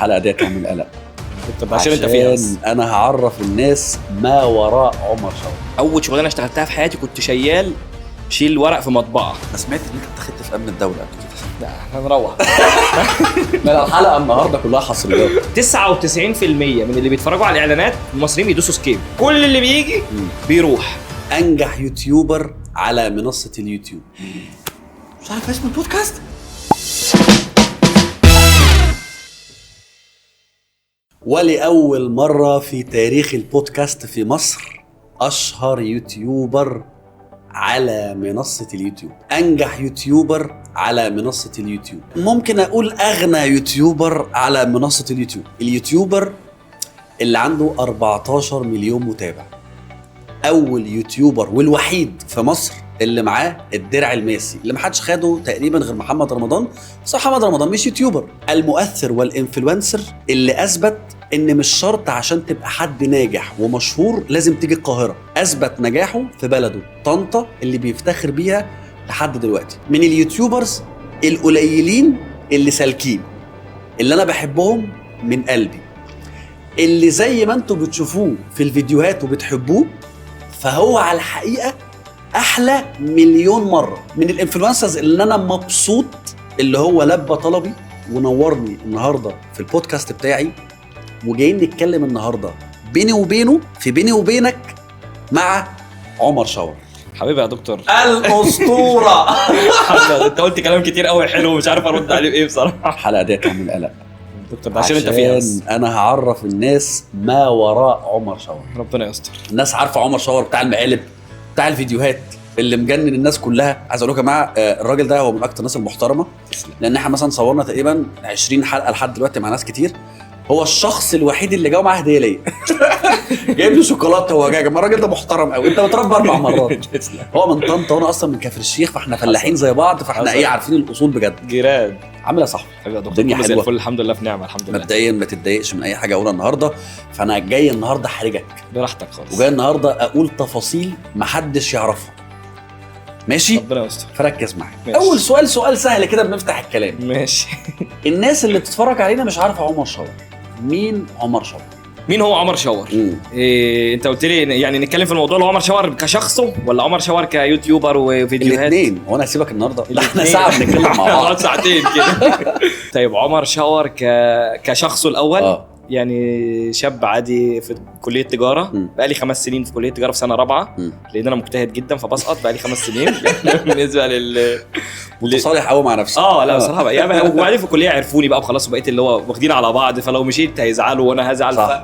الحلقه دي هتعمل قلق عشان انت فيها بس. انا هعرف الناس ما وراء عمر شاور. اول شغلانه اشتغلتها في حياتي كنت شيال شيل ورق في مطبعه. انا سمعت ان انت اتخذت في امن الدوله قبل كده. لا احنا نروح. لا الحلقه النهارده كلها حصريات. 99% من اللي بيتفرجوا على الاعلانات المصريين بيدوسوا سكيب. كل اللي بيجي بيروح. انجح يوتيوبر على منصه اليوتيوب. مش عارف اسم البودكاست. ولأول مرة في تاريخ البودكاست في مصر أشهر يوتيوبر على منصة اليوتيوب، أنجح يوتيوبر على منصة اليوتيوب، ممكن أقول أغنى يوتيوبر على منصة اليوتيوب. اليوتيوبر اللي عنده 14 مليون متابع، أول يوتيوبر والوحيد في مصر اللي معاه الدرع الماسي اللي محدش خده تقريبا غير محمد رمضان. بس محمد رمضان مش يوتيوبر. المؤثر والإنفلونسر اللي أثبت إن مش شرط عشان تبقى حد ناجح ومشهور لازم تيجي القاهرة. أثبت نجاحه في بلده طنطا اللي بيفتخر بيها لحد دلوقتي. من اليوتيوبرز القليلين اللي سالكين، اللي أنا بحبهم من قلبي، اللي زي ما انتوا بتشوفوه في الفيديوهات وبتحبوه، فهو على الحقيقة أحلى مليون مرة. من الانفلونسرز اللي أنا مبسوط اللي هو لبى طلبي ونورني النهاردة في البودكاست بتاعي، وجايين نتكلم النهاردة بيني وبينه في بيني وبينك مع عمر شاور. حبيبي يا دكتور الأسطورة. انت قلت كلام كتير قوي حلو ومش عارف ارد عليه بايه بصراحة. الحلقة دي هتعمل قلق دكتور عشان انت فيها بس. انا هعرف الناس ما وراء عمر شاور. ربنا يستر. الناس عارفه عمر شاور بتاع المقالب، بتاع الفيديوهات اللي مجنن الناس كلها. عايز اقول لكم يا جماعه الراجل ده هو من اكتر الناس المحترمه، لان احنا مثلا صورنا تقريبا 20 حلقه لحد دلوقتي مع ناس كتير. هو الشخص الوحيد اللي جاوا معاه هديه ليا. جايب لي شوكولاته. هو جاي يا جماعه الراجل ده محترم قوي. انت متربى 4 مرات. هو من طنطا وانا اصلا من كفر الشيخ، فاحنا فلاحين زي بعض، فاحنا ايه عارفين الاصول بجد. جيران. عامل يا صاحبي؟ حبيبي يا دكتور. الدنيا حلوه الحمد لله في نعمه الحمد لله. مبدئيا ما تتضايقش من اي حاجه اقولها النهارده، فانا جاي النهارده احرجك براحتك خالص، وجاي النهارده اقول تفاصيل محدش يعرفها. ماشي؟ ربنا يستر. فركز معايا. اول سؤال سهل كده بنفتح الكلام. ماشي. الناس اللي بتتفرج علينا مش عارفه عمر شاور. مين عمر شاور؟ مين هو عمر شاور؟ انت قلت لي يعني نتكلم في الموضوع اللي عمر شاور كشخصه ولا عمر شاور كيوتيوبر وفيديوهات؟ الاثنين. وانا هسيبك النهارده احنا ساعه بنتكلم مع بعض. ساعتين كده. طيب عمر شاور كشخصه الاول يعني شاب عادي في كليه تجاره. بقالي 5 سنين في كليه تجاره في سنه 4 لان انا مجتهد جدا فبسقط. بقالي 5 سنين بالنسبه متصالح قوي مع نفسي. لا بصراحه يعني. وبعدين في الكليه عرفوني بقى وخلاص وبقيت اللي هو واخدين على بعض، فلو مشيت هيزعلوا وانا هزعل.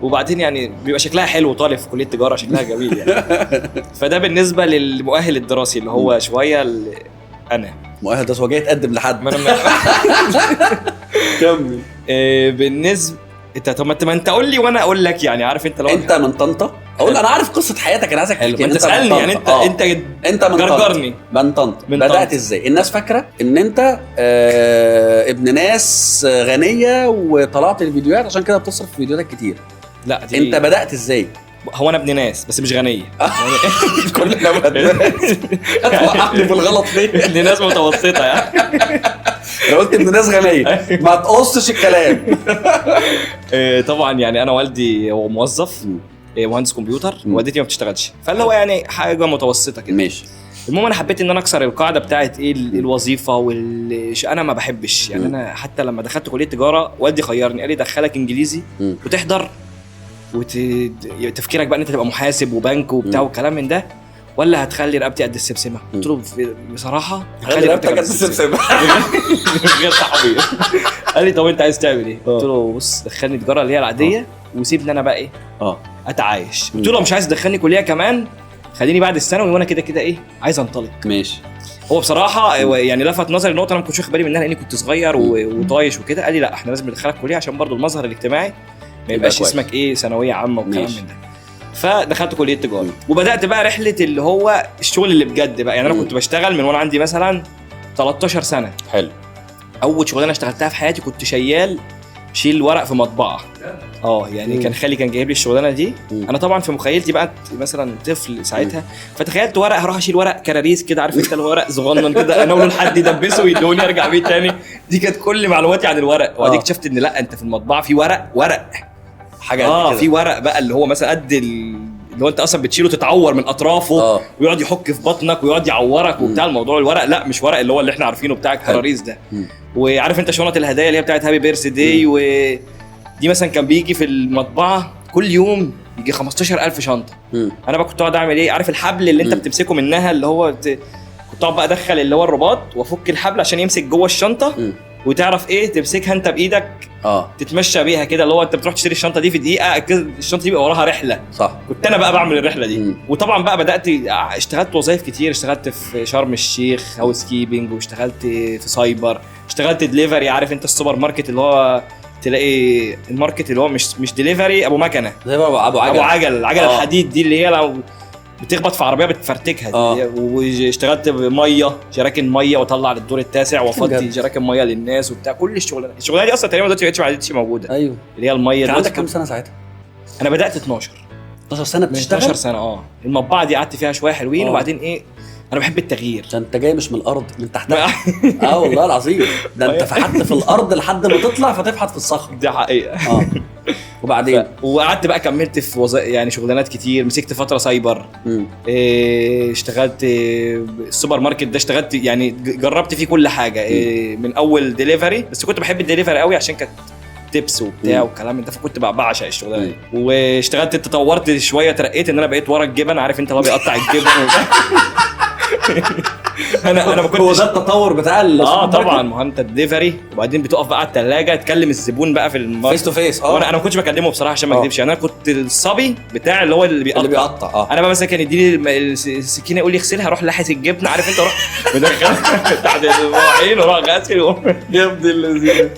وبعدين يعني بيبقى شكلها حلو، طالب في كليه تجاره شكلها جميل يعني. فده بالنسبه للمؤهل الدراسي اللي هو شويه انا مؤهل ده. هو جاي يتقدم لحد ما انا كمل. بالنسبه طب ما انت قول لي وانا اقول لك يعني. عارف انت لو انت من طنطا اقول انا عارف قصه حياتك. انا عايزك تحكي. انت تسالني يعني انت من جرجرني من طنطا. بدات ازاي؟ الناس فاكره ان انت ابن ناس غنيه وطلعت الفيديوهات عشان كده بتصرف في فيديوهات كتير. لا انت بدات ازاي؟ هو انا ابن ناس بس مش غنيه. كلنا ابن ناس. هتوقعني في الغلط ليه؟ ابن ناس متوسطه يعني. لو قلت ابن ناس غنيه ما تقصش الكلام. طبعا يعني انا والدي هو موظف مهندس كمبيوتر، والدتي ما بتشتغلش، فاللي هو يعني حاجه متوسطه كده. ماشي. المهم انا حبيت ان انا اكسر القاعده ببتاعه ايه الوظيفه انا ما بحبش يعني. انا حتى لما دخلت كليه تجاره والدي خيرني، قال لي دخلك انجليزي وتحضر وتفكيرك بقى ان انت تبقى محاسب وبنك وبتاع والكلام من ده، ولا هتخلي رقبتي قد السمسمه. قلت له بصراحه هخلي رقبتك قد السمسمه. غير صحابي. قال لي طب انت عايز تعمل ايه؟ قلت له بص دخلني تجاره اللي هي العاديه وسيبني انا بقى ايه اتعايش. قلت له مش عايز تدخلني كليه كمان، خليني بعد الثانوي وانا كده كده ايه عايز انطلق. ماشي. هو بصراحه يعني لفت نظري النقطه انا ما كنتش واخد بالي منها لاني كنت صغير وطايش وكده. قال لي لا احنا لازم ندخلك كليه عشان برضو المظهر الاجتماعي ما يبقاش اسمك ايه ثانويه عامه والكلام من ده. فدخلت كليه تجاره وبدات بقى رحله اللي هو الشغل اللي بجد بقى. يعني انا كنت بشتغل من وانا عندي مثلا 13 سنه. حلو. اول شغلانه اشتغلتها في حياتي كنت شيل ورق في مطبعه. يعني كان خالي كان جايب لي الشغلانه دي. انا طبعا في مخيلتي بقى مثلا طفل ساعتها، فتخيلت ورق هروح اشيل ورق كراريس كده، عارف انت الورق صغنن كده اناوله لحد يدبسه ويدوني ارجع بيه تاني. دي كانت كل معلوماتي عن الورق. وبعدين اكتشفت ان لا، انت في المطبعه في ورق حاجه في ورق بقى اللي هو مثلا قد اللي هو انت اصلا بتشيله تتعور من اطرافه ويقعد يحك في بطنك ويقعد يعورك وبتاع. الموضوع الورق لا، مش ورق اللي هو اللي احنا عارفينه بتاع الكراريس ده. وعارف انت شنط الهدايا اللي هي بتاعت هابي بيرث داي، ودي مثلا كان بيجي في المطبعه كل يوم يجي 15,000 شنطه. انا بقى كنت اقعد اعمل ايه، عارف الحبل اللي انت بتمسكه منها اللي هو كنت اقعد بقى ادخل اللي هو الرباط وافك الحبل عشان يمسك جوه الشنطه وتعرف ايه تمسكها انت بايدك تتمشى بيها كده، اللي هو انت بتروح تشتري الشنطه دي في دقيقه، الشنطه دي بقى وراها رحله. صح. كنت انا بقى بعمل الرحله دي. وطبعا بقى بدات اشتغلت وظايف كتير، اشتغلت في شرم الشيخ هاوس كيبنج، واشتغلت في سايبر، اشتغلت دليفري. عارف انت السوبر ماركت اللي هو تلاقي الماركت اللي هو مش دليفري، ابو مكنه زي ابو عجل الحديد دي اللي هي لو بتخبط في عربيه بتفرتكها. واشتغلت بميه، جراكن ميه، واطلع للدور التاسع وافضي جراكن ميه للناس وبتاع. كل الشغلانه دي اصلا تقريبا دلوقتي ما عادتش موجوده. ايوه، اللي هي الميه. كان عندك كام سنه ساعتها؟ انا بدات 12 سنه بتشتغل. 12 سنه. المطبعه دي قعدت فيها شويه حلوين. وبعدين ايه، انا بحب التغيير. انت جاي مش من الارض، من تحتها. والله العظيم، ده انت فحت في الارض لحد ما تطلع فتفحت في الصخر. دي حقيقه. وبعدين وقعدت بقى كملت في يعني شغلانات كتير. مسكت فتره سايبر، اشتغلت السوبر ماركت ده، اشتغلت يعني جربت فيه كل حاجه. من اول دليفري، بس كنت بحب الدليفري قوي عشان كانت تيبس وبتاع والكلام ده، فكنت بقى بعشق الشغلانه دي. واشتغلت، تطورت شويه، ترقيت ان انا بقيت ورا الجبن. عارف انت اللي بيقطع الجبن انا ما كنتش. هو ده التطور بتاع طبعا. ما انت دليفري، وبعدين بتقف بقى على الثلاجه تكلم الزبون بقى في فيس تو فيس. وانا ما كنتش بكلمه بصراحه عشان ما اكذبش. انا كنت الصبي بتاع اللي هو اللي بيقطع. انا بقى مثلا كان يديني السكينه يقول لي اغسلها، اروح لاحس الجبنه، عارف انت، اروح مدخلها تحت المواعين واروح غاسل يا ابن اللذيذ.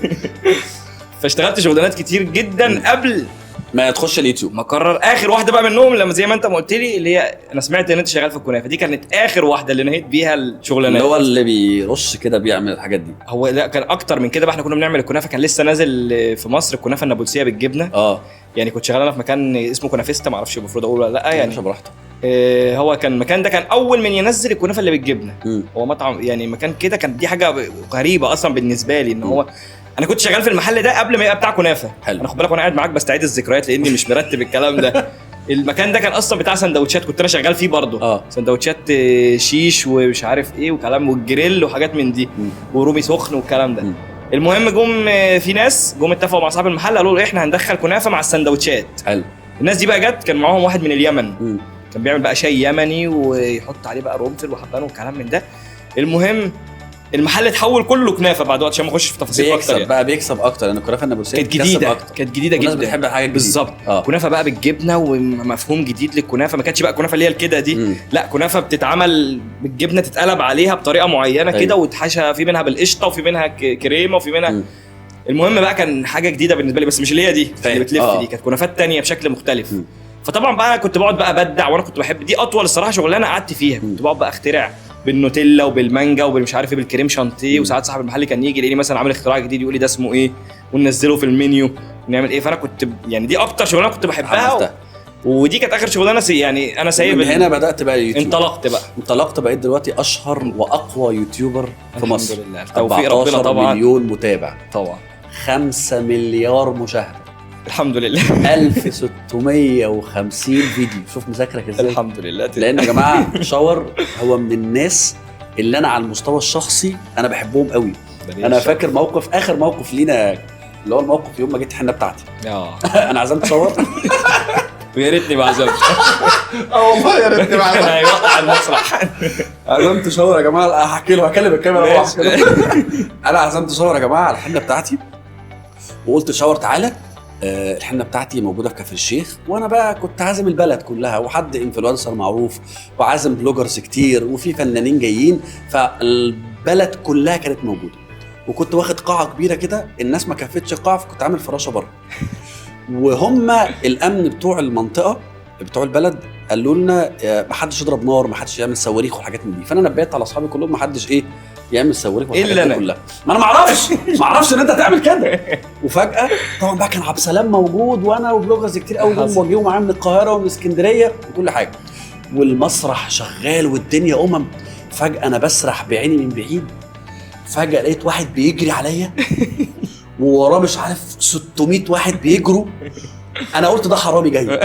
فاشتغلت شغلانات كتير جدا قبل ما تخش اليوتيوب. ما قرر اخر واحده بقى منهم لما زي ما انت ما قلت لي، اللي هي انا سمعت ان انت شغال في الكنافه دي، كانت اخر واحده اللي نهيت بيها الشغلانه. اللي هو اللي بيرش كده بيعمل الحاجات دي. هو لا، كان اكتر من كده بقى. احنا كنا بنعمل الكنافه، كان لسه نازل في مصر الكنافه النابلسيه بالجبنه. يعني كنت شغال انا في مكان اسمه كنافيستا، ما اعرفش المفروض اقول ولا لا. يعني براحتك. هو كان المكان ده كان اول من ينزل الكنافه اللي بالجبنه. هو مطعم يعني مكان كده. كان دي حاجه غريبه اصلا بالنسبه لي، ان هو انا كنت شغال في المحل ده قبل ما يبقى بتاع كنافه. انا خد بالك وانا قاعد معاك بستعيد الذكريات لاني مش مرتب الكلام ده. المكان ده كان اصلا بتاع سندوتشات، كنت انا شغال فيه برضه. سندوتشات شيش ومش عارف ايه وكلام، والجريل وحاجات من دي، ورومي سخن والكلام ده. المهم في ناس اتفقوا مع اصحاب المحل، قالوا له احنا هندخل كنافه مع السندوتشات. حلو. الناس دي بقى جت، كان معاهم واحد من اليمن. كان بيعمل بقى شاي يمني ويحط عليه بقى رمل وحبان والكلام من ده. المهم المحل اتحول كله كنافه بعد وقت، عشان ما اخش في تفاصيل اكتر. يعني بقى بيكسب اكتر لان الكنافه النابلسيه كانت جديده جدا. الناس بتحب الحاجات بالظبط. كنافه بقى بالجبنه ومفهوم جديد للكنافه. ما كانتش بقى كنافه اللي هي الكده دي. لا، كنافه بتتعمل بالجبنه، تتقلب عليها بطريقه معينه كده، وتحشى في منها بالقشطه وفي منها كريمه وفي منها المهم بقى كان حاجه جديده بالنسبه لي، بس مش اللي هي دي اللي بتلف دي، كانت كنافات تانية بشكل مختلف. فطبعا بقى كنت بقعد بقى ابدع، وانا كنت بحب دي. اطول الصراحه شغلانه قعدت فيها، كنت بقعد بقى اخترع بالنوتيلا وبالمانجا وبالمش عارف ايه، بالكريم شانتيه. وساعات صاحب المحل كان يجي يلاقيني مثلا عامل اختراع جديد، يقول لي ده اسمه ايه، وننزله في المنيو ونعمل ايه. فانا كنت يعني دي اكتر شغلانه كنت بحبها. ودي كانت اخر شغلانه يعني انا سايب هنا بدات بقى يوتيوب. انطلقت بقيت دلوقتي اشهر واقوى يوتيوبر في مصر. الحمد لله، توفيق ربنا طبعا. مليون متابع طبعا، 5 مليار مشاهده الحمد لله. 1650 فيديو. شوف مذاكرك ازاي. الحمد لله. لان يا جماعه شاور هو من الناس اللي انا على المستوى الشخصي انا بحبهم قوي. انا فاكر اخر موقف لينا، اللي هو الموقف يوم ما جيت الحنه بتاعتي. انا عزمت شاور ويا ريتني ما عزمت. والله يا ريتني ما عزمت. هيوقع المسرح. عزمت شاور يا جماعه، هحكي له، هكلم الكاميرا. انا عزمت شاور يا جماعه على الحنه بتاعتي، وقلت شاور تعالى الحنه بتاعتي موجوده في كفر الشيخ، وانا بقى كنت عازم البلد كلها، وحد انفلونسر معروف، وعازم بلوجرز كتير، وفي فنانين جايين، فالبلد كلها كانت موجوده. وكنت واخد قاعه كبيره كده، الناس ما كفتش القاعه، فكنت عامل فراشه بره. وهم الامن بتوع المنطقه بتوع البلد قالوا لنا ما حدش يضرب نار، ما حدش يعمل صواريخ وحاجات من دي. فانا نبهت على اصحابي كلهم ما حدش يعمل صواريخ والحاجات دي كلها. ما انا ما اعرفش ان انت تعمل كده. وفجاه طبعا بقى كان عبد السلام موجود، وانا وبلوجرز كتير قوي وجيوا معايا من القاهره ومن اسكندريه وكل حاجه، والمسرح شغال والدنيا فجاه انا بسرح بعيني من بعيد، فجاه لقيت واحد بيجري عليا ووراه مش عارف 600 واحد بيجروا. انا قلت ده حرامي جاي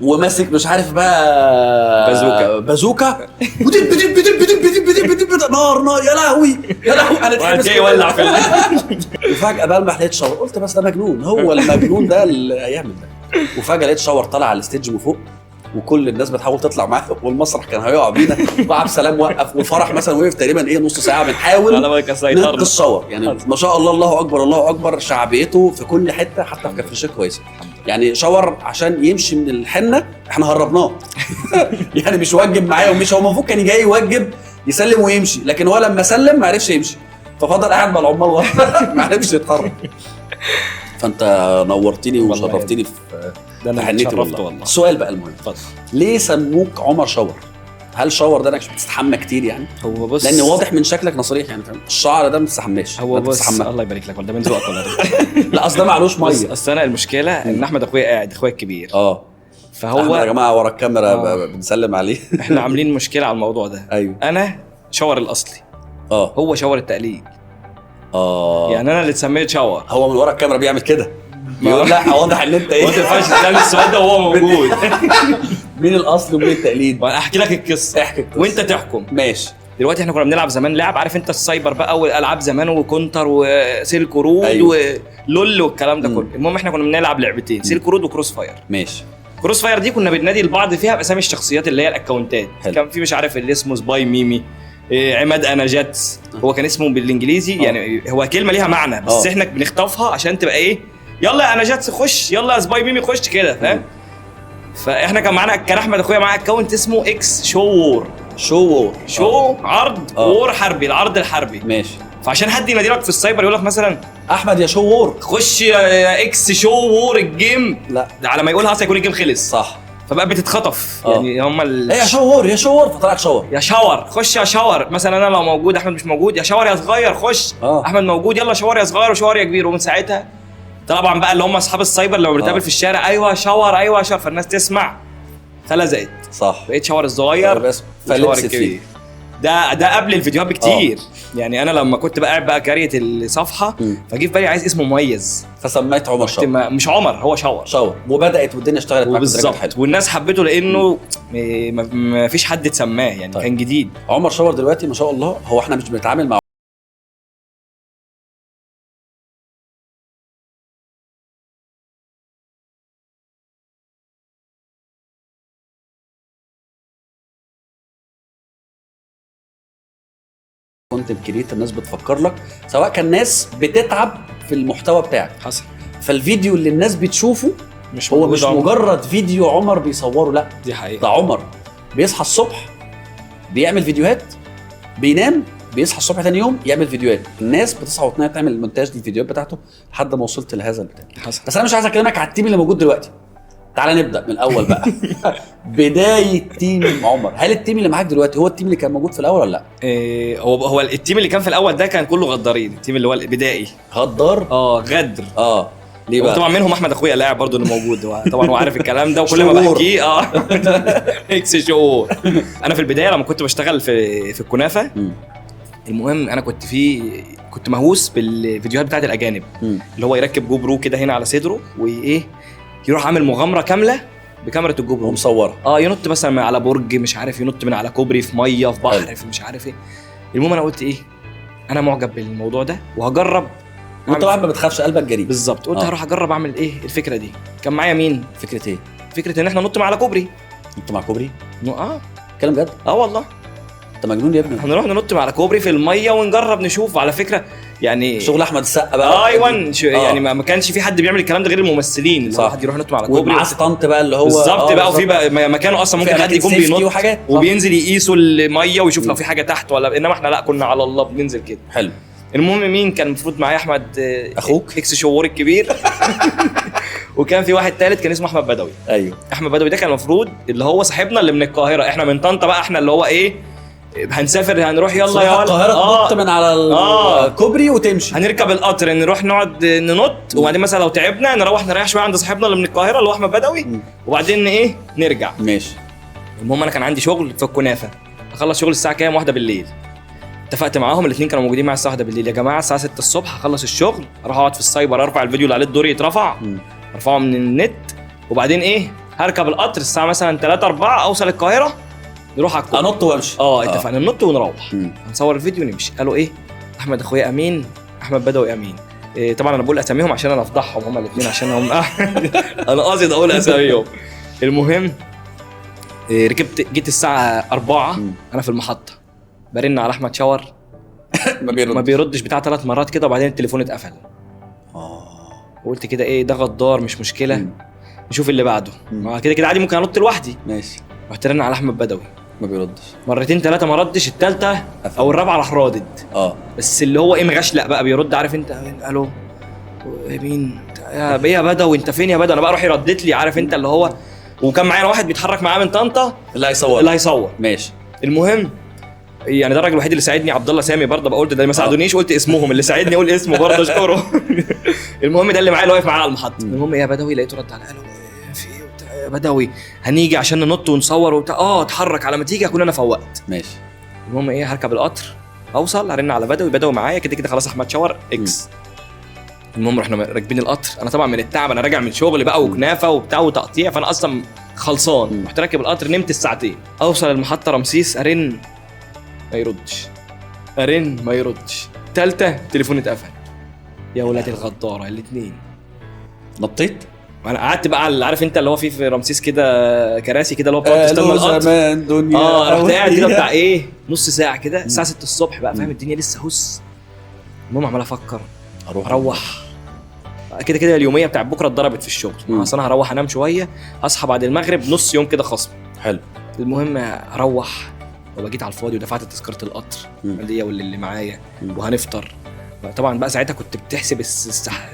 وماسك مش عارف بقى بازوكا ودب بدب بدب بدب بدب بدب بدب نار يا لهوي انا اتحبس يولع في وفجاه بلمح لقيت شاور، قلت بس ده مجنون، هو المجنون ده اللي هيعمل ده. وفجاه لقيت شاور طالع على الستيج من فوق وكل الناس بتحاول تطلع معاه والمسرح كان هيقع بينا وعبد السلام وقف والفرح مثلا وقف تقريبا نص ساعه بنحاول نلقي الشاور. يعني ما شاء الله الله اكبر الله اكبر، شعبيته في كل حته حتى في كفر الشيخ كويسه. يعني شاور عشان يمشي من الحنه احنا هربناه يعني مش وجب معايا ومش، هو المفروض كان جاي يوجب يسلم ويمشي، لكن هو لما سلم ما عرفش يمشي ففضل قاعد مع العمال ما عرفش يتحرك. فانت نورتني وشرفتني في حنيتي والله. السؤال بقى المهم، ليه سموك عمر شاور؟ هل شاور ده انك بتستحمى كتير يعني؟ هو بص، لان واضح من شكلك نصريح يعني، فاهم؟ الشعر ده ما بتستحماش. هو بص الله يبارك لك، ولا ده من ذوقك ولا لا اصل ده معلوش ميه. اصل انا المشكله ان احمد اخويا قاعد، اخويا الكبير فهو يا جماعه ورا الكاميرا بنسلم عليه احنا عاملين مشكله على الموضوع ده. ايوه انا شاور الاصلي هو شاور التقليد. يعني انا اللي اتسميت شاور، هو من ورا الكاميرا بيعمل كده يقول لا واضح ان انت ايه، ما تنفعش تسالني السؤال ده وهو موجود. مين الاصل ومين التقليد؟ وانا احكي لك القصه، احكي القصه وانت تحكم. ماشي. دلوقتي احنا كنا بنلعب زمان لعب، عارف انت السايبر بقى والالعاب زمان وكونتر وسيلك رود ولول والكلام ده كله. المهم احنا كنا بنلعب لعبتين، سيلك رود وكروس فاير. ماشي. كروس فاير دي كنا بننادي البعض فيها باسامي الشخصيات اللي هي الاكونتات. كان في مش عارف اللي اسمه سباي ميمي، عماد انا جاتس، هو كان اسمه بالانجليزي يعني هو كلمه ليها معنى بس احنا بنخطفها عشان تبقى ايه، يلا يا انا جاتس خش، يلا يا سباي ميمي خش كده، فاهم؟ فاحنا كان معانا، كان احمد اخويا معاه اكونت اسمه اكس شو عرض وور حربي، العرض الحربي. ماشي. فعشان حد يناديلك في السايبر يقول لك مثلا احمد يا شو وور خش يا اكس شو وور الجيم، لا ده على ما يقولها اصلا يكون الجيم خلص. صح. فبقى بتتخطف يعني هم يا شاور فطلعت شاور، يا شاور خش يا شاور. مثلا انا لو موجود احمد مش موجود، يا شاور يا صغير خش. احمد موجود يلا شاور يا صغير وشاور يا كبير. ومن ساعتها طبعا بقى اللي هم اصحاب السايبر لما بنتقابل في الشارع ايوه شاور ايوه شاور، فالناس تسمع فلزقت. صح. بقيت شاور الصغير بس فلبست فيه. ده قبل الفيديوهات بكتير. يعني انا لما كنت بقى قاعد بقى كارية الصفحه فجي في بالي عايز اسم مميز فسميت عمر شاور. مش عمر، هو شاور وبدات والدنيا اشتغلت معاك بالظبط، والناس حبته لانه ما فيش حد اتسماه يعني. طيب. كان جديد. عمر شاور دلوقتي ما شاء الله، هو احنا مش بنتعامل مع كونتنت كريتور، الناس بتفكر لك سواء كان ناس بتتعب في المحتوى بتاعك. حصل. فالفيديو اللي الناس بتشوفه مش مجرد فيديو عمر بيصوره، لا دي حقيقة. ده عمر بيصحى الصبح بيعمل فيديوهات، بينام بيصحى الصبح تاني يوم يعمل فيديوهات. الناس بتصحى وتنام تعمل مونتاج للفيديوهات بتاعته لحد ما وصلت لهذا البتاع. بس انا مش عايز اكلمك على التيم اللي موجود دلوقتي، تعال نبدا من الاول بقى. بدايه تيم عمر، هل التيم اللي معاك دلوقتي هو التيم اللي كان موجود في الاول ولا لا؟ هو التيم اللي كان في الاول ده كان كله غدارين. التيم اللي هو البدائي غدار غدر. ليه بقى؟ طبعا منهم احمد اخويا لاعب برضه اللي موجود، طبعا هو عارف الكلام ده وكل ما بحكيه اكس شو. انا في البدايه لما كنت بشتغل في الكنافه المهم انا كنت مهووس بالفيديوهات بتاعت الاجانب اللي هو يركب جو برو كده هنا على صدره وايه يروح عامل مغامره كامله بكاميرا الجو برو ومصوره. ينط مثلا من على برج مش عارف، ينط من على كوبري في ميه في بحر في مش عارف ايه. المهم انا قلت ايه، انا معجب بالموضوع ده وهجرب. وانت واحد ما بتخافش، قلبك جريء. بالظبط. قلت هروح اجرب اعمل ايه الفكره دي. كان معايا مين؟ فكره ايه؟ فكره ان احنا ننط من على كوبري. ننط مع كوبري؟ كلام جد؟ والله انت مجنون يا ابني. هنروح ننط على كوبري في الميه ونجرب نشوف. على فكره يعني شغل احمد السقا بقى. ايوه يعني ما كانش في حد بيعمل الكلام ده غير الممثلين، اللي هو حد يروح ينط على كوبري ومع ستانت بقى اللي هو بالظبط بقى. وفي بقى مكانه اصلا ممكن حد يكون بينط وبينزل يقيسوا الميه ويشوف لو في حاجه تحت ولا، انما احنا لا كنا على الله بننزل كده. حلو. المهم مين كان المفروض معايا؟ احمد اخوك اكس شوور الكبير. وكان في واحد ثالث كان اسمه احمد بدوي. ايوه احمد بدوي ده كان المفروض اللي هو صاحبنا اللي من القاهره، احنا من طنطا بقى، احنا اللي هو ايه هنسافر هنروح يلا يا القاهره تنط من على الكوبري وتمشي. هنركب القطر نروح نقعد ننط وبعدين مثلا لو تعبنا نريح شويه عند صاحبنا اللي من القاهره اللي هو احمد بدوي وبعدين ايه نرجع. ماشي. المهم انا كان عندي شغل في الكنافه، اخلص شغل الساعه كام؟ 1 بالليل. اتفقت معاهم الاثنين كانوا موجودين معايا الساعه 1 بالليل، يا جماعه الساعه 6 الصبح هخلص الشغل اروح اقعد في السايبر ارفع الفيديو اللي عليه الدور يترفع، ارفعه من النت، وبعدين ايه هركب القطر الساعه مثلا 3 4 اوصل القاهره نروح على الكوبري انط وامشي. اتفقنا ننط ونروح نصور الفيديو ونمشي. قالوا ايه احمد اخويا امين، احمد بدوي امين. طبعا انا بقول اساميهم عشان انا افضحهم هما الاثنين عشان هم انا قاصد اقول اساميهم. المهم ركبت جيت الساعه 4 انا في المحطه برن على احمد شاور ما بيردش بتاع 3 مرات كده، وبعدين التليفون اتقفل. وقلت كده ايه ده غدار مش مشكله نشوف اللي بعده، كده كده عادي ممكن انط لوحدي. ماشي. رحت رن على احمد بدوي ما بيردش، مرتين 3 ما ردش، الثالثه او الرابعه راح رادد. بس اللي هو ايه مغشلق بقى بيرد، عارف انت الو مين يا بدوي انت فين يا بدوي، انا بقى اروح يردت لي عارف انت اللي هو. وكان معانا واحد بيتحرك معاه من طنطا اللي هيصور. ماشي. المهم يعني ده الراجل الوحيد اللي ساعدني، عبد الله سامي برضه بقول ده ما ساعدونيش قلت اسمهم، اللي ساعدني اقول اسمه برضه اشكره. المهم ده اللي معايا اللي واقف معايا على المحطه. المهم يا بدوي لقيته رد على قالوا في ايه يا بدوي هنيجي عشان ننط ونصور وبتاع اتحرك على ما تيجي اكون انا فوقت. ماشي. المهم ايه هركب القطر اوصل هرن على بدوي معايا كده كده خلاص احمد شاور اكس. المهم رحنا راكبين القطر، انا طبعا من التعب انا راجع من شغل بقى وكنافه وبتاع وتقطيع فانا اصلا خلصان. رحت راكب القطر نمت الساعتين، اوصل المحطه رمسيس ارن ما يردش، ثالثه تليفون اتقفل. يا ولاد الغداره الاثنين. نطيت انا قعدت بقى على عارف انت اللي هو في رمسيس كده كراسي كده اللي هو بتقعد تستنى القطر زمان دنيا رحت قاعد كده بتاع ايه نص ساعه كده الساعه 6 الصبح بقى فاهم الدنيا لسه هس. المهم عمال افكر اروح كده كده اليوميه بتاع بكره اتضربت في الشغل، اصل انا هروح انام شويه اصحى بعد المغرب نص يوم كده خصم. حلو. المهم اروح وجيت على الفاضي ودفعت تذكره القطر ليا واللي معايا وهنفطر. طبعا بقى ساعتها كنت بتحسب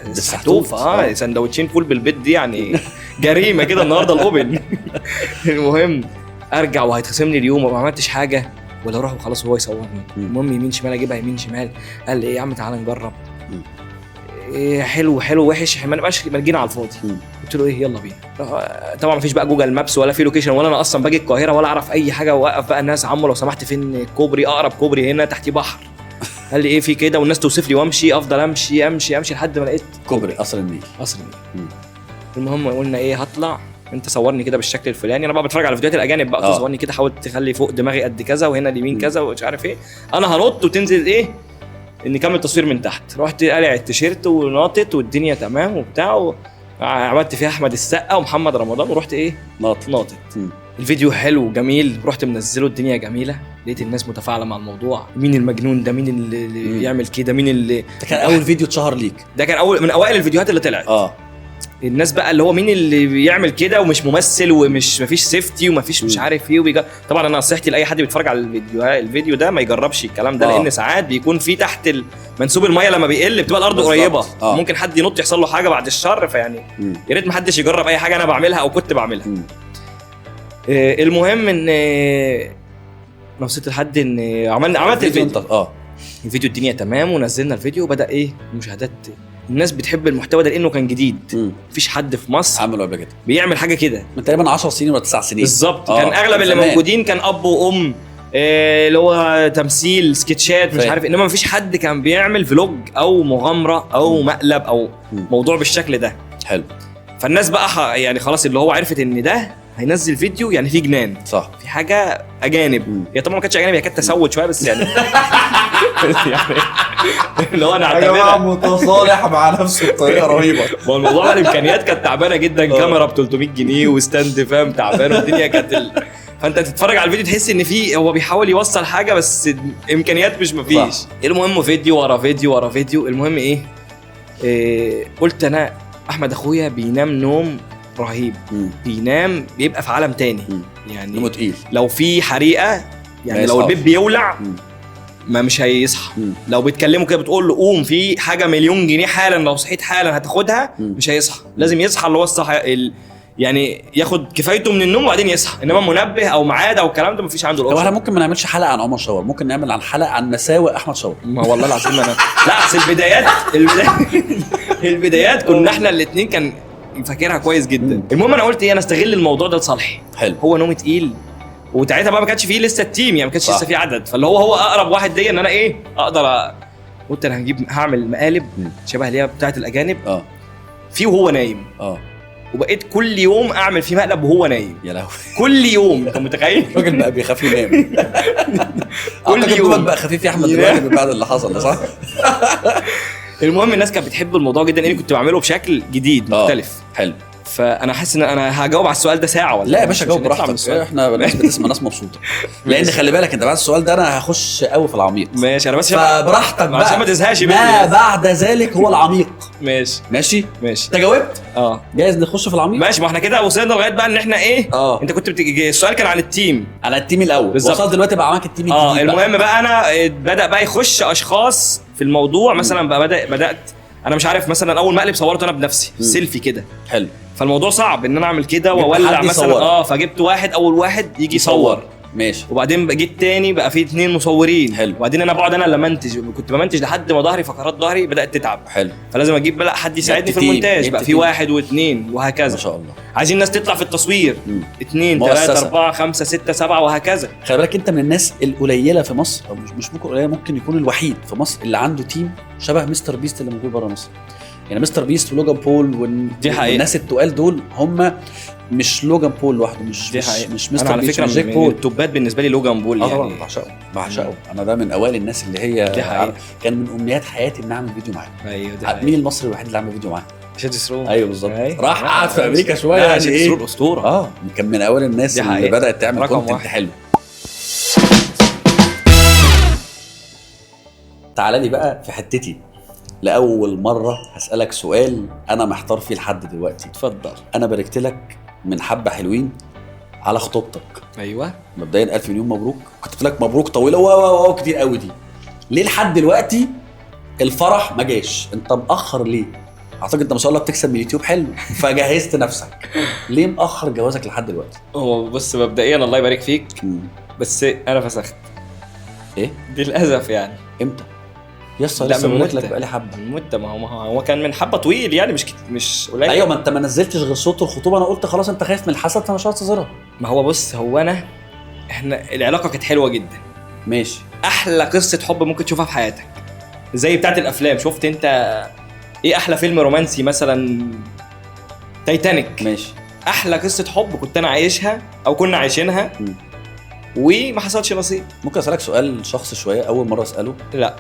السحتوفه سندوتشين فول بالبيت دي يعني جريمه كده النهارده الاوبن. المهم ارجع وهيتخصم لي اليوم وما عملتش حاجه ولا اروح وخلاص هو يصورني. المهم يمين شمال اجيبها يمين شمال، قال لي ايه يا عم تعالى نجرب إيه حلو وحش ما نبقاش مرجين على الفاضي. قلت له ايه يلا بينا. طبعا مفيش بقى جوجل مابس ولا في لوكيشن ولا انا اصلا باجي القاهره ولا اعرف اي حاجه، واوقف بقى الناس عمو لو سمحت فين كوبري اقرب كوبري هنا تحتي بحر. قال لي ايه في كده والناس توصف لي وامشي افضل امشي لحد ما لقيت كوبري قصر النيل. المهم قلنا ايه هطلع انت صورني كده بالشكل الفلاني، انا بقى بتفرج على فيديوهات الاجانب بقى تصورني كده حاول تخلي فوق دماغي قد كذا وهنا اليمين كذا ومش عارف ايه، انا هنط وتنزل ايه نكمل تصوير من تحت. رحت قالع التيشيرت وناطط والدنيا تمام وبتاع عملت فيها احمد السقا ومحمد رمضان ورحت ايه ناطط. الفيديو حلو جميل، رحت منزله الدنيا جميله، لقيت الناس متفاعله مع الموضوع، مين المجنون ده مين اللي يعمل كده مين اللي ده كان اول فيديو اتشهر ليك، ده كان اول من اوائل الفيديوهات اللي طلعت. الناس بقى اللي هو مين اللي بيعمل كده ومش ممثل ومش مفيش سيفتي ومفيش مش عارف ايه طبعا انا نصيحتي لاي حد بيتفرج على الفيديو ده ما يجربش الكلام ده لان ساعات بيكون في تحت منسوب الميه لما بيقل بتبقى الارض قريبه ممكن حد ينط يحصل له حاجه بعد الشر، فيعني يا ريت ما حدش يجرب اي حاجه انا بعملها او كنت بعملها. المهم ان انا وصلت لحد ان عملت الفيديو الفيديو الدنيا تمام ونزلنا الفيديو وبدا ايه المشاهدات. الناس بتحب المحتوى ده لانه كان جديد، مفيش حد في مصر عمله قبل كده بيعمل حاجه كده من تقريبا 10 سنين ولا 9 سنين بالظبط. كان اغلب اللي موجودين كان اب وام اللي هو تمثيل سكتشات مش عارف، انما مفيش حد كان بيعمل فلوج او مغامره او مقلب او موضوع بالشكل ده. حلو. فالناس بقى يعني خلاص اللي هو عرفت ان ده هينزل فيديو يعني في جنان صح، في حاجه اجانب. هي طبعا ما كانتش اجانب، هي كانت تسود شويه بس يعني يعني اللي هو انا اعتبرها متصالح مع نفسه بطريقه رهيبه. ما الموضوع الامكانيات كانت تعبانه جدا، كاميرا ب 300 جنيه وستاند فاهم تعبان والدنيا كانت فانت تتفرج على الفيديو تحس ان في هو بيحاول يوصل حاجه بس امكانيات مش مفيش. المهم فيديو ورا فيديو ورا فيديو. المهم ايه قلت انا احمد اخويا بينام نوم رهيب، بينام بيبقى في عالم تاني يعني نومه تقيل. لو في حريقه يعني لو البيت بيولع ما مش هيصحى، لو بتكلمه كده بتقول له قوم في حاجه مليون جنيه حالا لو صحيت حالا هتاخدها مش هيصحى، لازم يصحى اللي هو الصحي يعني ياخد كفايته من النوم وبعدين يصحى، انما منبه او ميعاد او الكلام ده مفيش عنده الاوبشن. احنا ممكن ما نعملش حلقه عن عمر شاور، ممكن نعمل عن حلقه عن مساوئ احمد شاور. ما والله العظيم انا لا بس البدايات كنا احنا الاثنين كان فاكرها كويس جدا. المهم انا قلت ايه انا استغل الموضوع ده لصالحي. حلو. هو نوم تقيل وساعتها بقى ما كانش فيه لسه التيم، يعني ما كانش لسه فيه عدد، فاللي هو اقرب واحد ليا ان انا ايه اقدر قلت انا هعمل مقالب شبه اللي هي بتاعه الاجانب فيه وهو نايم. وبقيت كل يوم اعمل فيه مقلب وهو نايم. يا لهوي كل يوم، انت متخيل؟ الراجل بقى بيخاف ينام. كل يوم بقى خفيف يا احمد دلوقتي من بعد اللي حصل ده، صح؟ المهم الناس كانت بتحب الموضوع جدا لاني كنت بعمله بشكل جديد مختلف. حلو. فانا حاسس ان انا هجاوب على السؤال ده ساعه ولا لا يا باشا جاوب براحتك، احنا الناس بتسمع ناس مبسوطه. لان خلي بالك انت بعد السؤال ده انا هخش قوي في العميق. ماشي انا بس فبراحتك بقى عشان ما تزهقش مني. ما بعد ذلك هو العميق. ماشي انت جاوبت؟ جايز نخش في العميق. ماشي، ما احنا كده وصلنا لغايه بقى ان احنا ايه. انت كنت السؤال كان عن التيم، على التيم الاول. وصلت دلوقتي بقى معاك التيم الجديد. المهم بقى انا بدا بقى يخش اشخاص في الموضوع. مثلا بقى بدات انا مش عارف، مثلا اول مقلب صورته انا بنفسي سيلفي كده. حلو. فالموضوع صعب ان انا اعمل كده واولع مثلا. فجبت واحد، اول واحد يجي يصور. ماشي. وبعدين جيت تاني بقى في 2 مصورين. حلو. وبعدين انا بقعد انا اللي منتج، كنت بمنتج لحد ما ظهري فقرات ظهري بدات تتعب. حلو. فلازم اجيب بقى حد يساعدني في المونتاج. بقى في 1 و2 وهكذا. ما شاء الله. عايزين ناس تطلع في التصوير 2 3 4 5 6 7 وهكذا. خلي بالك انت من الناس القليله في مصر، او مش ممكن قليله، ممكن يكون الوحيد في مصر اللي عنده تيم شبه مستر بيست اللي موجود بره مصر. يعني مستر بيست ولوجان بول والناس التقال دول هم مش لوجان بول لوحده، مش مستر بيست، مش جاك بول. التوبات بالنسبه لي لوجان بول. يعني بعشقه انا، ده من اوائل الناس اللي هي كان من امنيات حياتي ان اعمل فيديو معاه. ايوه. مين المصري الوحيد اللي عمل فيديو معاه؟ شادي سرور. ايوه بالظبط. راح قعد في امريكا شويه. يعني شادي سرور اسطوره. كان من اوائل الناس اللي بدات تعمل كونتنت حلو. تعالى لي بقى في حتتي. لأول مرة هسألك سؤال أنا محتار فيه لحد دلوقتي. اتفضل. أنا باركت لك من حبة حلوين على خطوبتك. أيوة. مبدئيا 1000 مليون مبروك. كنت لك مبروك طويلة كتير قوي دي. ليه لحد دلوقتي الفرح ما جاش؟ أنت مأخر ليه؟ أعتقد أنت ما شاء الله بتكسب من اليوتيوب حلو فجهزت نفسك. ليه مأخر جوازك لحد دلوقتي؟ بص مبدئيا الله يبارك فيك. بس أنا فسخت. إيه؟ دي للأسف يعني. إمتى؟ يسا لسه بقول لك بقالي حبه. من مده. ما هو كان من حبه طويل يعني، مش قليل. ايوه، ما انت ما نزلتش غير صوت الخطوبه. انا قلت خلاص انت خايف من الحسد فمش هتظهرها. ما هو بص، احنا العلاقه كانت حلوه جدا. ماشي. احلى قصه حب ممكن تشوفها في حياتك، زي بتاعه الافلام. شفت انت ايه احلى فيلم رومانسي؟ مثلا تايتانيك. ماشي. احلى قصه حب كنت انا عايشها او كنا عايشينها وما حصلش نصيب. ممكن اسالك سؤال شخصي شويه، اول مره اساله؟ لا.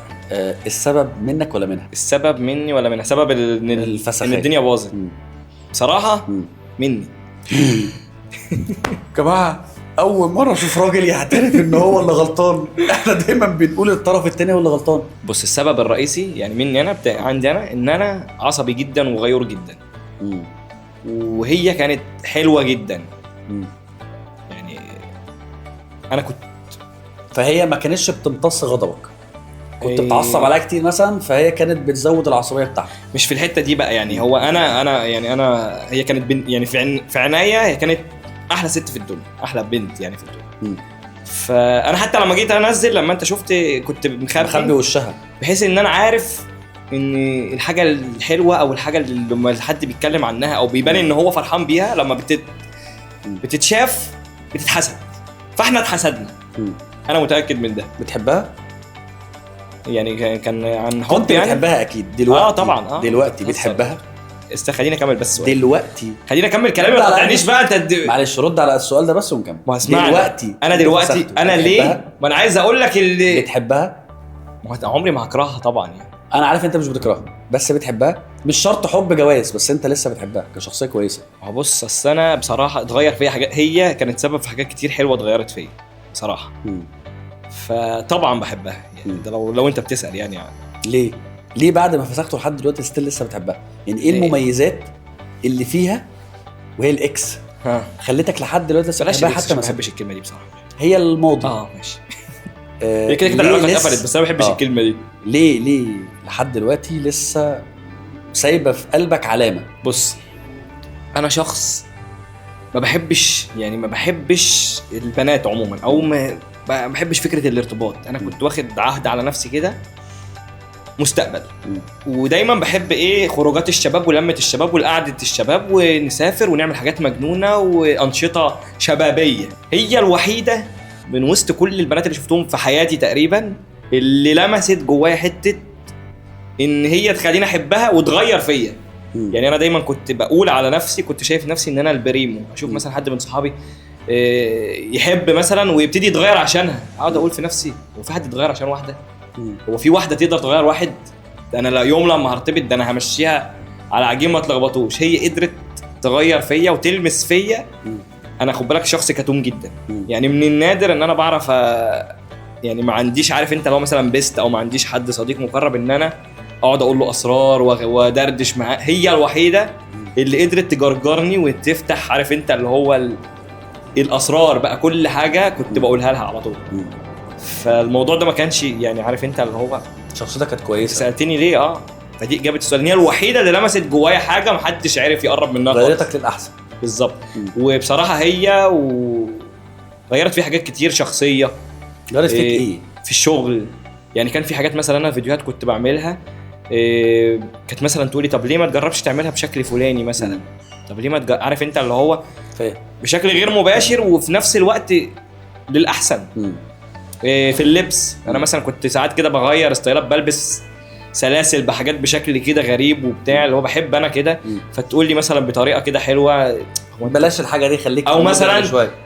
السبب منك ولا منها؟ السبب مني ولا منها؟ سبب ان الدنيا باظت بصراحه. مني. جماعه اول مره اشوف راجل يعترف ان هو اللي غلطان. احنا دايما بنقول الطرف الثاني هو اللي غلطان. بص السبب الرئيسي يعني مني انا، عندي انا، ان انا عصبي جدا وغيور جدا. وهي كانت حلوه جدا. يعني انا كنت، فهي ما كانتش بتمتص غضبك، كنت بتعصب عليها كتير مثلا، فهي كانت بتزود العصبيه بتاعتك. مش في الحته دي بقى يعني. هو انا هي كانت يعني في عناية هي كانت احلى ست في الدنيا، احلى بنت يعني في الدنيا. فانا حتى لما جيت انزل، لما انت شفت كنت مخبي وشها، بحيث ان انا عارف ان الحاجه الحلوه او الحاجه اللي لما حد بيتكلم عنها او بيبان ان هو فرحان بيها، لما بتتشاف بتتحسد. فاحنا اتحسدنا. انا متاكد من ده. بتحبها يعني؟ كان عن حب يعني. بتحبها اكيد دلوقتي. طبعا. دلوقتي بتحبها. خليني اكمل بس السؤال. دلوقتي خليني اكمل كلامي، ما تقطعنيش بقى انت. معلش رد على السؤال ده بس ونكمل. دلوقتي انا ليه؟ ما انا عايز اقول لك اللي بتحبها. ما عمري ما هكرهها طبعا يعني. انا عارف انت مش بتكرهها بس بتحبها. مش شرط حب جواز، بس انت لسه بتحبها كشخصيه كويسه. بص اصل انا بصراحه اتغير فيا حاجات، هي كانت سبب في حاجات كتير حلوه اتغيرت فيا بصراحه. فطبعا بحبها يعني. ده لو انت بتسال يعني. ليه بعد ما فسخته لحد دلوقتي ستيل لسه بتحبها؟ يعني ايه المميزات اللي فيها وهي الاكس خلتك لحد دلوقتي لسه بتحبها؟ حتى ما بحبش الكلمه دي بصراحه. هي الماضي. ماشي. هي كده العلاقه اتقفلت، بس انا ما بحبش الكلمه دي. ليه لحد دلوقتي لسه سايبه في قلبك علامه؟ بص انا شخص ما بحبش البنات عموما، او ما بحبش فكره الارتباط. انا كنت واخد عهد على نفسي كده مستقبل. ودايما بحب ايه خروجات الشباب ولمة الشباب والقعدة الشباب ونسافر ونعمل حاجات مجنونة وأنشطة شبابية. هي الوحيدة من وسط كل البنات اللي شفتهم في حياتي تقريبا اللي لمست جوايا حتة ان هي تخليني احبها وتغير فيا. يعني انا دايما كنت بقول على نفسي، كنت شايف نفسي ان انا البريمو. اشوف مثلا حد من صحابي يحب مثلا ويبتدي يتغير عشانها، اقعد اقول في نفسي هو في حد يتغير عشان واحده؟ هو في واحده تقدر تغير واحد؟ ده انا يوم لما هرتبط ده انا همشيها على عجين ما تلخبطوش. هي قدرت تغير فيا وتلمس فيا. انا خد بالك شخص كتوم جدا، يعني من النادر ان انا بعرف يعني ما عنديش عارف انت لو مثلا بيست او ما عنديش حد صديق مقرب ان انا اقعد اقول له اسرار ودردش معاه. هي الوحيده اللي قدرت تجرجرني وتفتح عارف انت اللي هو الاسرار بقى، كل حاجه كنت بقولها لها على طول. فالموضوع ده ما كانش يعني عارف انت اللي هو شخصيتك كانت كويسه. سالتني ليه؟ فدي اجابه السؤال. هي الوحيده اللي لمست جوايا حاجه محدش عارف يقرب منها، غيرتك للاحسن بالظبط. وبصراحه هي غيرت في حاجات كتير شخصيه. غيرت فيك ايه؟ في الشغل. يعني كان في حاجات مثلا انا فيديوهات كنت بعملها كانت مثلا تقولي طب ليه ما تجربش تعملها بشكل فلاني مثلا؟ طب ليه ما عارف انت اللي هو بشكل غير مباشر وفي نفس الوقت للاحسن. في اللبس انا مثلا كنت ساعات كده بغير ستايلات، بلبس سلاسل بحاجات بشكل كده غريب وبتاع اللي هو بحب انا كده. فتقول لي مثلا بطريقه كده حلوه بلاش الحاجه دي خليك، او مثلا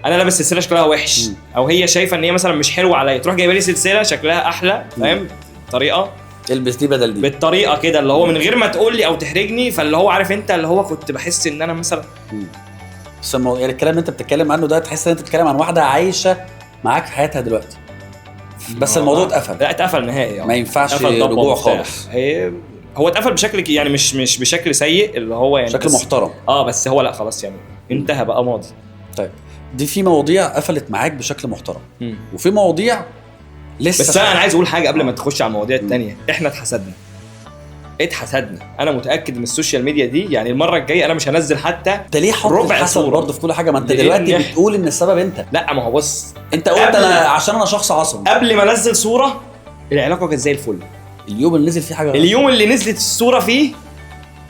انا لابس سلسله شكلها وحش او هي شايفه ان هي مثلا مش حلوه عليا، تروح جايبه لي سلسله شكلها احلى، فاهم؟ طريقه البس دي بدل دي بالطريقه كده اللي هو من غير ما تقول لي او تحرجني. فاللي هو عارف انت اللي هو كنت بحس ان انا مثلا بس يعني الكلام اللي انت بتتكلم عنه ده تحس ان انت بتتكلم عن واحده عايشه معاك في حياتها دلوقتي، بس الموضوع اتقفل. لا اتقفل نهائي، ما ينفعش رجوع خالص. هو اتقفل بشكل يعني مش بشكل سيء اللي هو يعني بشكل محترم. بس هو لا خلاص يعني انتهى بقى ماضي. طيب دي في مواضيع قفلت معاك بشكل محترم وفي مواضيع لسه. بس انا عايز اقول حاجه قبل ما تخش على المواضيع التانية. احنا اتحسدنا. انا متاكد من السوشيال ميديا دي يعني المره الجايه انا مش هنزل حتى انت ليه حاطط ربع صوره برضه في كل حاجه؟ ما انت دلوقتي بتقول ان السبب انت. لا ما هو بص انت قلت انا عشان انا شخص عصبي. قبل ما انزل صوره العلاقه كانت زي الفل. اليوم اللي نزل فيه حاجه غلط. اليوم اللي نزلت الصوره فيه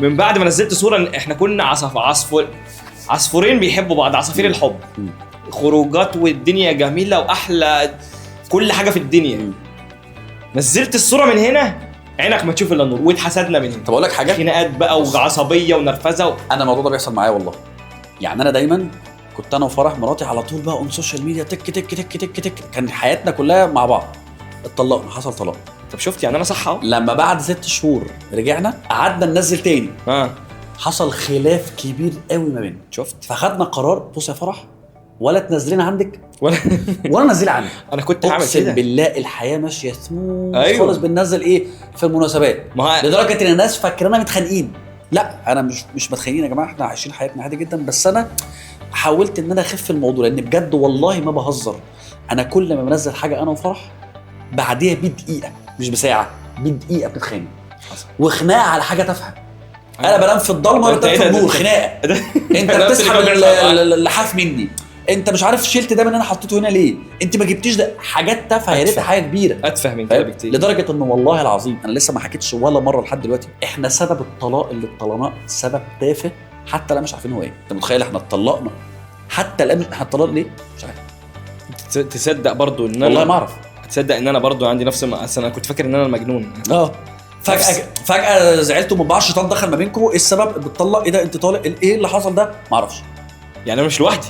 من بعد ما نزلت صوره احنا كنا عصفورين بيحبوا بعض، عصافير الحب. خروجات والدنيا جميله واحلى كل حاجه في الدنيا. نزلت الصوره من هنا عينك ما تشوف الا النور واتحسدنا من هنا. طب اقول لك حاجه، خناقات بقى وعصبيه ونرفزه انا الموضوع ده بيحصل معايا والله. يعني انا دايما كنت انا وفرح مراتي على طول بقى اون سوشيال ميديا تك تك تك تك تك. كان حياتنا كلها مع بعض. اتطلقنا، حصل طلاق. طب شفت يعني انا صح اهو. لما بعد 6 شهور رجعنا قعدنا ننزل تاني حصل خلاف كبير قوي ما بيننا. شفت؟ فخدنا قرار، بص يا فرح، ولا تنزلينا عندك ولا ننزلها عندك. انا كنت هعمل كده. اقسم بالله الحياه ماشيه سموث خالص. بننزل ايه في المناسبات لدرجه ان الناس فاكرانا متخانقين. لا انا مش متخانقين يا جماعه، احنا عايشين حياتنا عادي جدا. بس انا حاولت ان انا اخف الموضوع لان بجد والله ما بهزر. انا كل ما بنزل حاجه انا وفرح بعديها بدقيقه مش بساعه، بدقيقه بنتخانق وخناقه على حاجه تافهه. انا بنام في الضلمه وانت في النور، خناقه. انت بتسحب اللحاف مني، انت مش عارف شلت ده من انا حطيته هنا ليه، انت ما جبتيش ده. حاجات تافهه يا ريت حاجه كبيره. اتفهم من كده بكتير. لدرجه انه والله العظيم انا لسه ما حكيتش ولا مره لحد دلوقتي احنا سبب الطلاق اللي اتطلقناه سبب تافه حتى لا مش عارفين هو ايه. انت متخيل احنا اتطلقنا حتى الان احنا اتطلقنا ليه؟ مش عارف. تصدق برضو ان انا والله ما اعرف. تصدق ان انا برضو عندي نفس انا كنت فاكر ان انا المجنون. فجاه زعلتوا من بعض، الشيطان دخل ما بينكم. ايه السبب؟ بتطلق؟ ايه ده انت طالق؟ ايه اللي حصل ده؟ ما اعرفش. يعني انا مش لوحدي.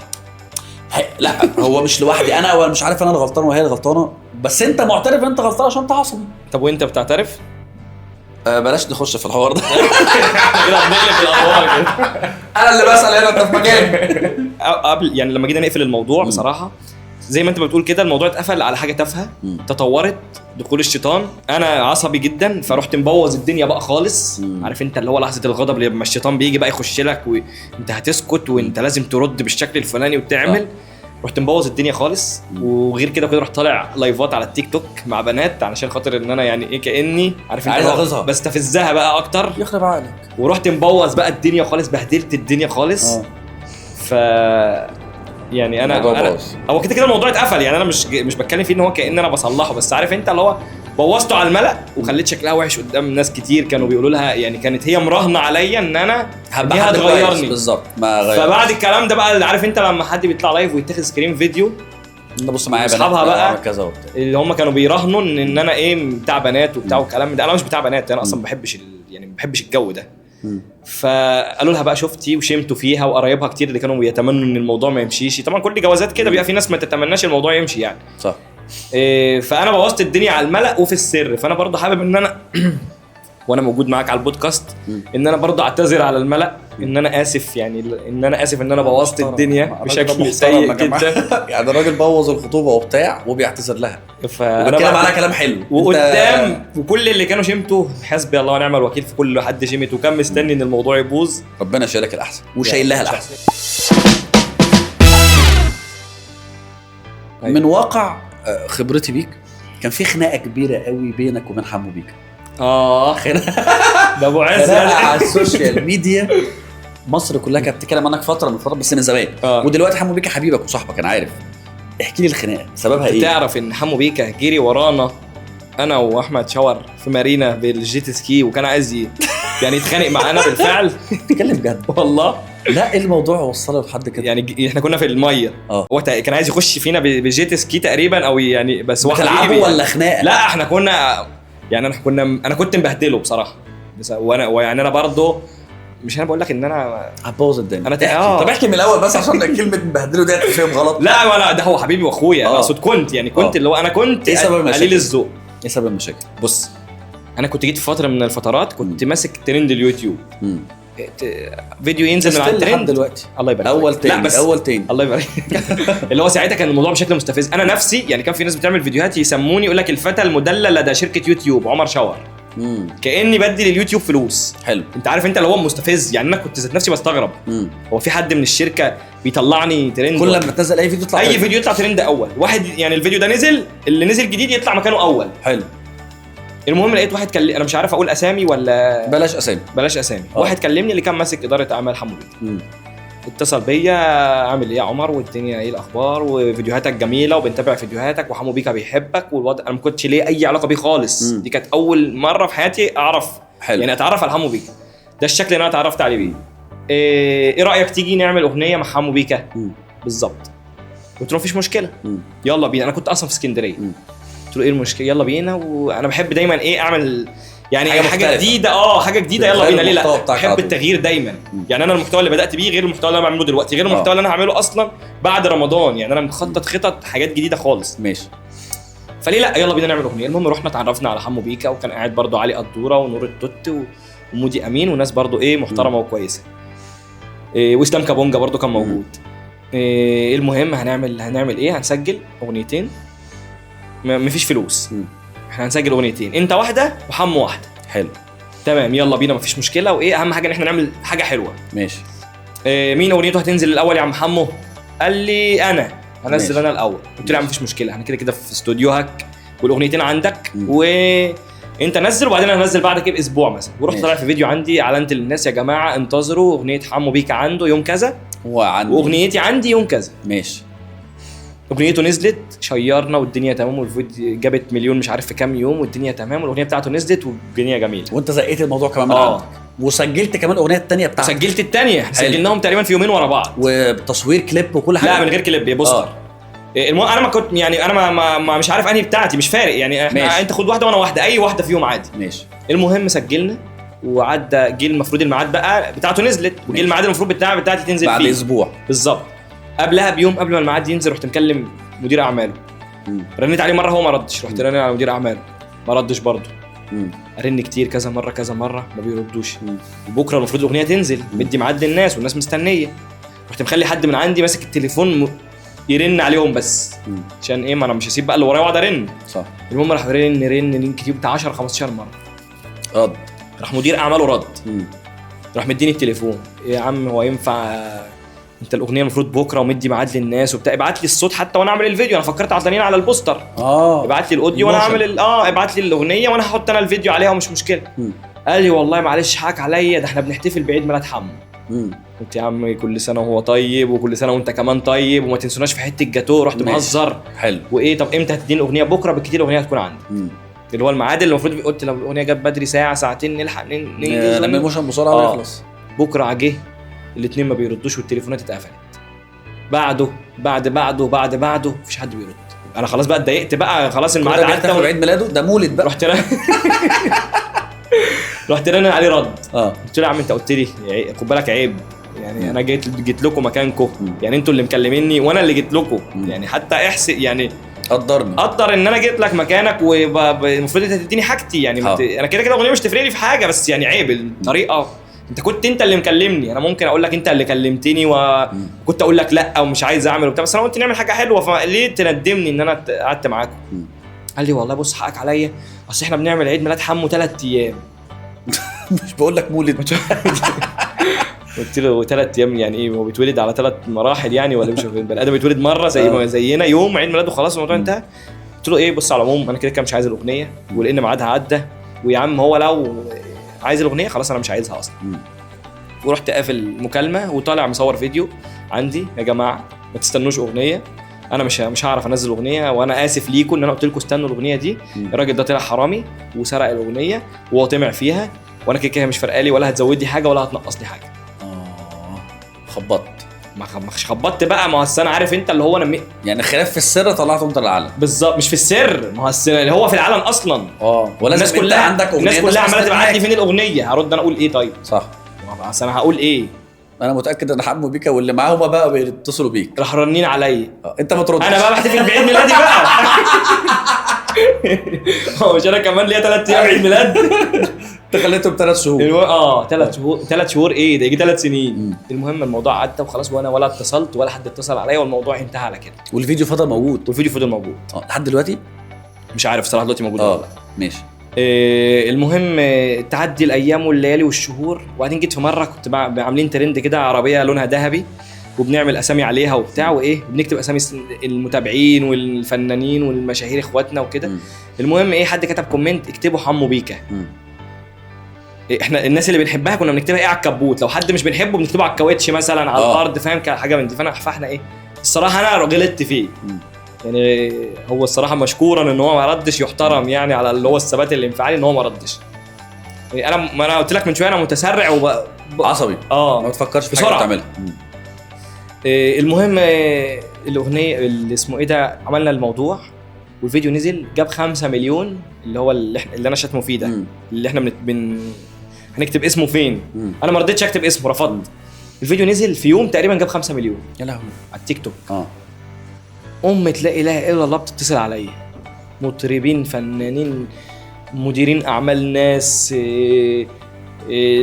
لا هو مش لوحدي، انا مش عارف انا الغلطان وهي الغلطانه، بس انت معترف انت غلطان عشان انت عصبي. طب وانت بتعترف؟ بلاش نخش في الحوار ده. كده بنقلب الادوار كده. انا اللي بسال هنا، انت في مكاني. قبل يعني لما جينا نقفل الموضوع بصراحه زي ما انت بتقول كده الموضوع اتقفل على حاجه تافهه تطورت. دخول الشيطان، انا عصبي جدا فرحت مبوظ الدنيا بقى خالص. عارف انت اللي هو لحظه الغضب اللي لما الشيطان بيجي بقى يخش لك وانت هتسكت وانت لازم ترد بالشكل الفلاني وتعمل. رحت مبوظ الدنيا خالص. وغير كده رحت طالع لايفات على التيك توك مع بنات علشان خاطر ان انا يعني ايه كاني عارف انت بستفزها بقى اكتر. يخرب عقلك. ورحت مبوظ بقى الدنيا خالص، بهدلت الدنيا خالص. يعني انا هو كده الموضوع اتقفل، يعني انا مش بتكلم فيه ان هو كأن انا بصلحه، بس عارف انت اللي هو بوظته على الملأ وخليت شكلها وحش قدام ناس كتير كانوا بيقولوا لها، يعني كانت هي مراهنه عليا ان انا هتغيرني بالظبط. ما غير. فبعد الكلام ده بقى عارف انت لما حد بيطلع لايف ويتخذ سكرين فيديو بص معايا اصحابها بقى كذا وبتاع، اللي هم كانوا بيراهنوا ان انا ايه بتاع بنات وبتاع والكلام ده. انا مش بتاع بنات، انا اصلا ما بحبش يعني ما بحبش الجو ده. فقالوا لها بقى شفتي وشمتوا فيها، وقرايبها كتير اللي كانوا بيتمنوا ان الموضوع ما يمشيش. طبعا كل جوازات كده بيبقى في ناس ما تتمناش الموضوع يمشي يعني، صح. فانا بوظت الدنيا على الملأ وفي السر. فانا برضه حابب ان انا وانا موجود معاك على البودكاست ان انا برضه اعتذر على الملأ ان انا اسف، يعني ان انا اسف ان انا بوظت الدنيا بشكل سيء جدا. يعني الراجل بوظ الخطوبه وبتاع وبيعتذر لها، فانا بتكلم على كلام حلو وقدام وكل اللي كانوا شمتوا حسبي الله ونعم الوكيل في كل حد شمت وكان مستني ان الموضوع يبوظ. ربنا شايلك الاحسن وشايل لها الاحسن. من واقع خبرتي بيك كان في خناقه كبيره قوي بينك وبين حمو بيكا. ده ابو عز على السوشيال ميديا، مصر كلها كانت بتتكلم عنك فتره من فترات بس من زمان. ودلوقتي حمو بيكا حبيبك وصاحبك انا عارف. احكي لي الخناقه سببها ايه؟ تعرف ان حمو بيكا جري ورانا انا واحمد شاور في مارينا بالجيت سكي وكان عايز يعني يتخانق معانا بالفعل. تتكلم بجد والله؟ لا ايه الموضوع وصله لحد كده؟ يعني احنا كنا في الميه هو كان عايز يخش فينا بجيت سكي تقريبا، او يعني بس هو بتلعبوا ولا خناقه؟ لا احنا كنا يعني انا كنت مبهدله بصراحه، بس ويعني انا برضه مش انا بقول لك ان انا هبوظ الدنيا. انا طب احكي من الاول بس عشان كلمه مبهدله دي تفهم غلط. لا ولا ده هو حبيبي واخويا. انا اقصد كنت اللي هو انا كنت ايه سبب المشاكل؟ قليل الذوق. ايه سبب المشاكل؟ بص انا كنت جيت في فتره من الفترات كنت ماسك ترند اليوتيوب. فيديو ينزل من على الترند دلوقتي الله يبارك اول تاني الله يبارك. اللي هو ساعتها كان الموضوع بشكل مستفز. انا نفسي يعني كان في ناس بتعمل فيديوهات يسموني يقول لك الفتى المدلل لدى شركه يوتيوب عمر شاور. كاني بدي لليوتيوب فلوس. حلو. انت عارف انت اللي هو مستفز، يعني انا كنت ذات نفسي بستغرب هو في حد من الشركه بيطلعني ترند؟ كل لما تنزل اي فيديو يطلع فيديو يطلع ترند اول واحد، يعني الفيديو ده نزل اللي نزل جديد يطلع مكانه اول. حلو. المهم لقيت واحد انا مش عارف اقول اسامي ولا بلاش اسامي. واحد كلمني اللي كان ماسك اداره اعمال حمو بيكا. اتصل بيا عامل ايه يا عمر والدنيا ايه الاخبار وفيديوهاتك جميله وبنتابع فيديوهاتك وحمو بيكا بيحبك والوضع. انا ما كنتش ليه اي علاقه بيه خالص. دي كانت اول مره في حياتي اعرف يعني اتعرف على حمو بيكا. ده الشكل اللي انا اتعرفت عليه بيه. ايه رايك تيجي نعمل اغنيه مع حمو بيكا؟ بالظبط. قلت له مفيش مشكله يلا بينا. انا كنت اصلا في اسكندريه. قلت له ايه المشكله يلا بينا. وانا بحب دايما ايه اعمل يعني حاجه جديده حاجه جديده يلا بينا. ليه لا بحب التغيير دايما. يعني انا المحتوى اللي بدات بيه غير المحتوى اللي انا بعمله دلوقتي غير المحتوى اللي انا هعمله اصلا بعد رمضان. يعني انا مخطط خطط حاجات جديده خالص. ماشي. فليه لا يلا بينا نعمل اغنيه. المهم رحنا اتعرفنا على حمو بيكا وكان قاعد برضو علي قدوره ونور التوت ومودي امين وناس برضو ايه محترمه وكويسه. واسلام كابونجا برضو كان موجود. المهم هنعمل ايه؟ هنسجل اغنيتين. مفيش فلوس. احنا هنسجل اغنيتين انت واحده وحمو واحده. حلو تمام يلا بينا مفيش مشكله. وايه اهم حاجه ان احنا نعمل حاجه حلوه. ماشي. مين اغنيته هتنزل الاول يا عم حمو؟ قال لي انا هنزل انا الاول. قلت له يا عم مفيش مشكله احنا كده في استوديوهك والاغنيتين عندك وانت نزل وبعدين انا هنزل بعدك باسبوع مثلا. ورحت طالع في فيديو عندي اعلنت للناس يا جماعه انتظروا اغنيه حمو بيكا عنده يوم كذا واغنيتي عندي يوم كذا. ماشي. اغنيته نزلت شيرنا والدنيا تمام والفيديو جابت مليون مش عارف في كام يوم والدنيا تمام والاغنيه بتاعته نزلت والدنيا جميله. وانت زقيت الموضوع كمان من عندك وسجلت كمان الاغنيه الثانيه بتاعتك. سجلت الثانيه سجلناهم تقريبا في يومين ورا بعض وتصوير كليب وكل حاجه. لا من غير كليب بوستر. انا ما كنت يعني انا ما مش عارف انهي بتاعتي مش فارق يعني انت خد واحده وانا واحده اي واحده فيهم عادي. ماشي. المهم سجلنا وعدى جه المفروض الميعاد بقى بتاعته نزلت وجه الميعاد المفروض بتاعتي تنزل بعد فيه اسبوع بالظبط. قبلها بيوم قبل ما الميعاد ينزل رحت مكلم مدير اعماله. رنيت عليه مره هو ما ردش. رحت رنيت على مدير اعماله ما ردش برضه. ارن كتير كذا مره ما بيردوش. وبكره المفروض الاغنيه تنزل مدي ميعاد للناس والناس مستنيه. رحت مخلي حد من عندي ماسك التليفون يرن عليهم بس عشان ايه ما انا مش هسيب بقى اللي ورايا واقعد ارن. صح. المهم راح رن كتير بتاع 10 15 مره. رد. راح مدير اعماله رد. راح مديني التليفون. يا عم هو ينفع انت الاغنيه المفروض بكره ومدي ميعاد للناس وبتاع ابعت لي الصوت حتى وانا اعمل الفيديو. انا فكرت عطلانين على البوستر. ابعت لي الاوديو وانا اعمل ابعت لي الاغنيه وانا هحط انا الفيديو عليها ومش مشكله. قال لي والله معلش حقك عليا ده احنا بنحتفل بعيد ميلاد حمو قلت يا عم كل سنه وهو طيب وكل سنه وانت كمان طيب وما تنسوناش في حته الجاتوه. رحت مهزر حلو. وايه طب امتى هتديني الاغنيه؟ بكره بالكتير الاغنيه هتكون عندي. اللي هو الميعاد اللي المفروض قلت لو الاغنيه جت بدري ساعه ساعتين نلحق لما الموشن بسرعه ويخلص. بكره جه الاثنين ما بيردوش والتليفونات اتقفلت. بعده مفيش حد بيرد. انا خلاص بقى اتضايقت بقى خلاص الميعاد عدى عيد ميلاده ده مولد بقى. رحت رن عليه رد. قلت له يا عم انت قلت لي خد بالك عيب يعني انا جيت لكم مكانكم يعني انتوا اللي مكلميني وانا اللي جيت لكم يعني حتى احسن يعني قدر ان انا جيت لك مكانك والمفروض انت تديني حاجتي يعني انا كده اغنيه مش تفرق لي في حاجه بس يعني عيب الطريقه. انت اللي مكلمني. انا ممكن اقول لك انت اللي كلمتني وكنت اقول لك لا ومش عايز اعمل وبتاع بس انا قلت نعمل حاجه حلوه فليه تندمني ان انا قعدت معاكم. قال لي والله بص حقك عليا اصل احنا بنعمل عيد ميلاد حمو 3 ايام. مش بقول لك مولد. قلت له 3 ايام يعني ايه هو بيتولد على 3 مراحل يعني ولا مش بني ادم بيتولد مره زينا يوم عيد ميلاده خلاص الموضوع انتهى. قلت له ايه بص على العموم انا كده مش عايز الاغنيه ولان ميعادها عدى ويا عم هو لو عايز الاغنيه خلاص انا مش عايزها اصلا. ورحت قافل المكالمه وطالع مصور فيديو عندي يا جماعه ما تستنوش اغنيه انا مش هعرف انزل اغنيه وانا اسف ليكم ان انا قلت لكم استنوا الاغنيه دي. الراجل ده طلع حرامي وسرق الاغنيه وهو طمع فيها وانا كده مش فارقالي ولا هتزود لي حاجه ولا هتنقص لي حاجه. خبطت مش خبطت بقى ما هو انا عارف انت اللي هو انا يعني خلاف في السر طلعته انت للعلن بالظبط. مش في السر ما هو اللي هو في العلن اصلا. الناس كلها عندك اغنيه الناس كلها عماله تبعت لي فين الاغنيه هرد انا اقول ايه طيب صح بس انا هقول ايه. انا متاكد ان حمو بيكا واللي معاهم بقى بيتصلوا بيك راح رنين عليا انت ما تردش. انا بقى بحتفل بعيد ميلادي بقى. هو مش انا كمان ليا 3 ايام عيد ميلاد. انت خليتهم 3 شهور 3 شهور ايه ده يجي 3 سنين. المهم الموضوع عدى وخلاص وانا ولا اتصلت ولا حد اتصل عليا والموضوع انتهى على كده. والفيديو فضل موجود لحد دلوقتي مش عارف الصراحه دلوقتي موجود ولا لا. ماشي. المهم تعدي الايام والليالي والشهور وبعدين جيت في مره كنت عاملين ترند كده عربيه لونها ذهبي وبنعمل اسامي عليها وبتاع وايه بنكتب اسامي المتابعين والفنانين والمشاهير اخواتنا وكده. المهم حد كتب كومنت اكتبوا حمو بيكا. احنا الناس اللي بنحبها كنا بنكتبها على الكبوت لو حد مش بنحبه بنكتبه على الكاوتش مثلا على الارض فاهم حاجه من دي. فاحنا الصراحه انا غلطت فيه يعني هو الصراحه مشكورا ان هو ما ردش يحترم يعني على اللي هو الثبات الانفعالي ان هو ما ردش. يعني انا قلت لك من شويه انا متسرع عصبي ما بتفكرش في حاجه تعملها. المهم الاغنيه اللي اسمه ايه ده عملنا الموضوع والفيديو نزل جاب 5 مليون اللي هو اللي انا شاتمه فيه ده اللي احنا هنكتب اسمه فين. انا ما رضيتش اكتب اسمه رفضت. الفيديو نزل في يوم تقريبا جاب 5 مليون يا لهوي على التيك توك. لا اله الا الله بتتصل عليا مطربين فنانين مديرين اعمال ناس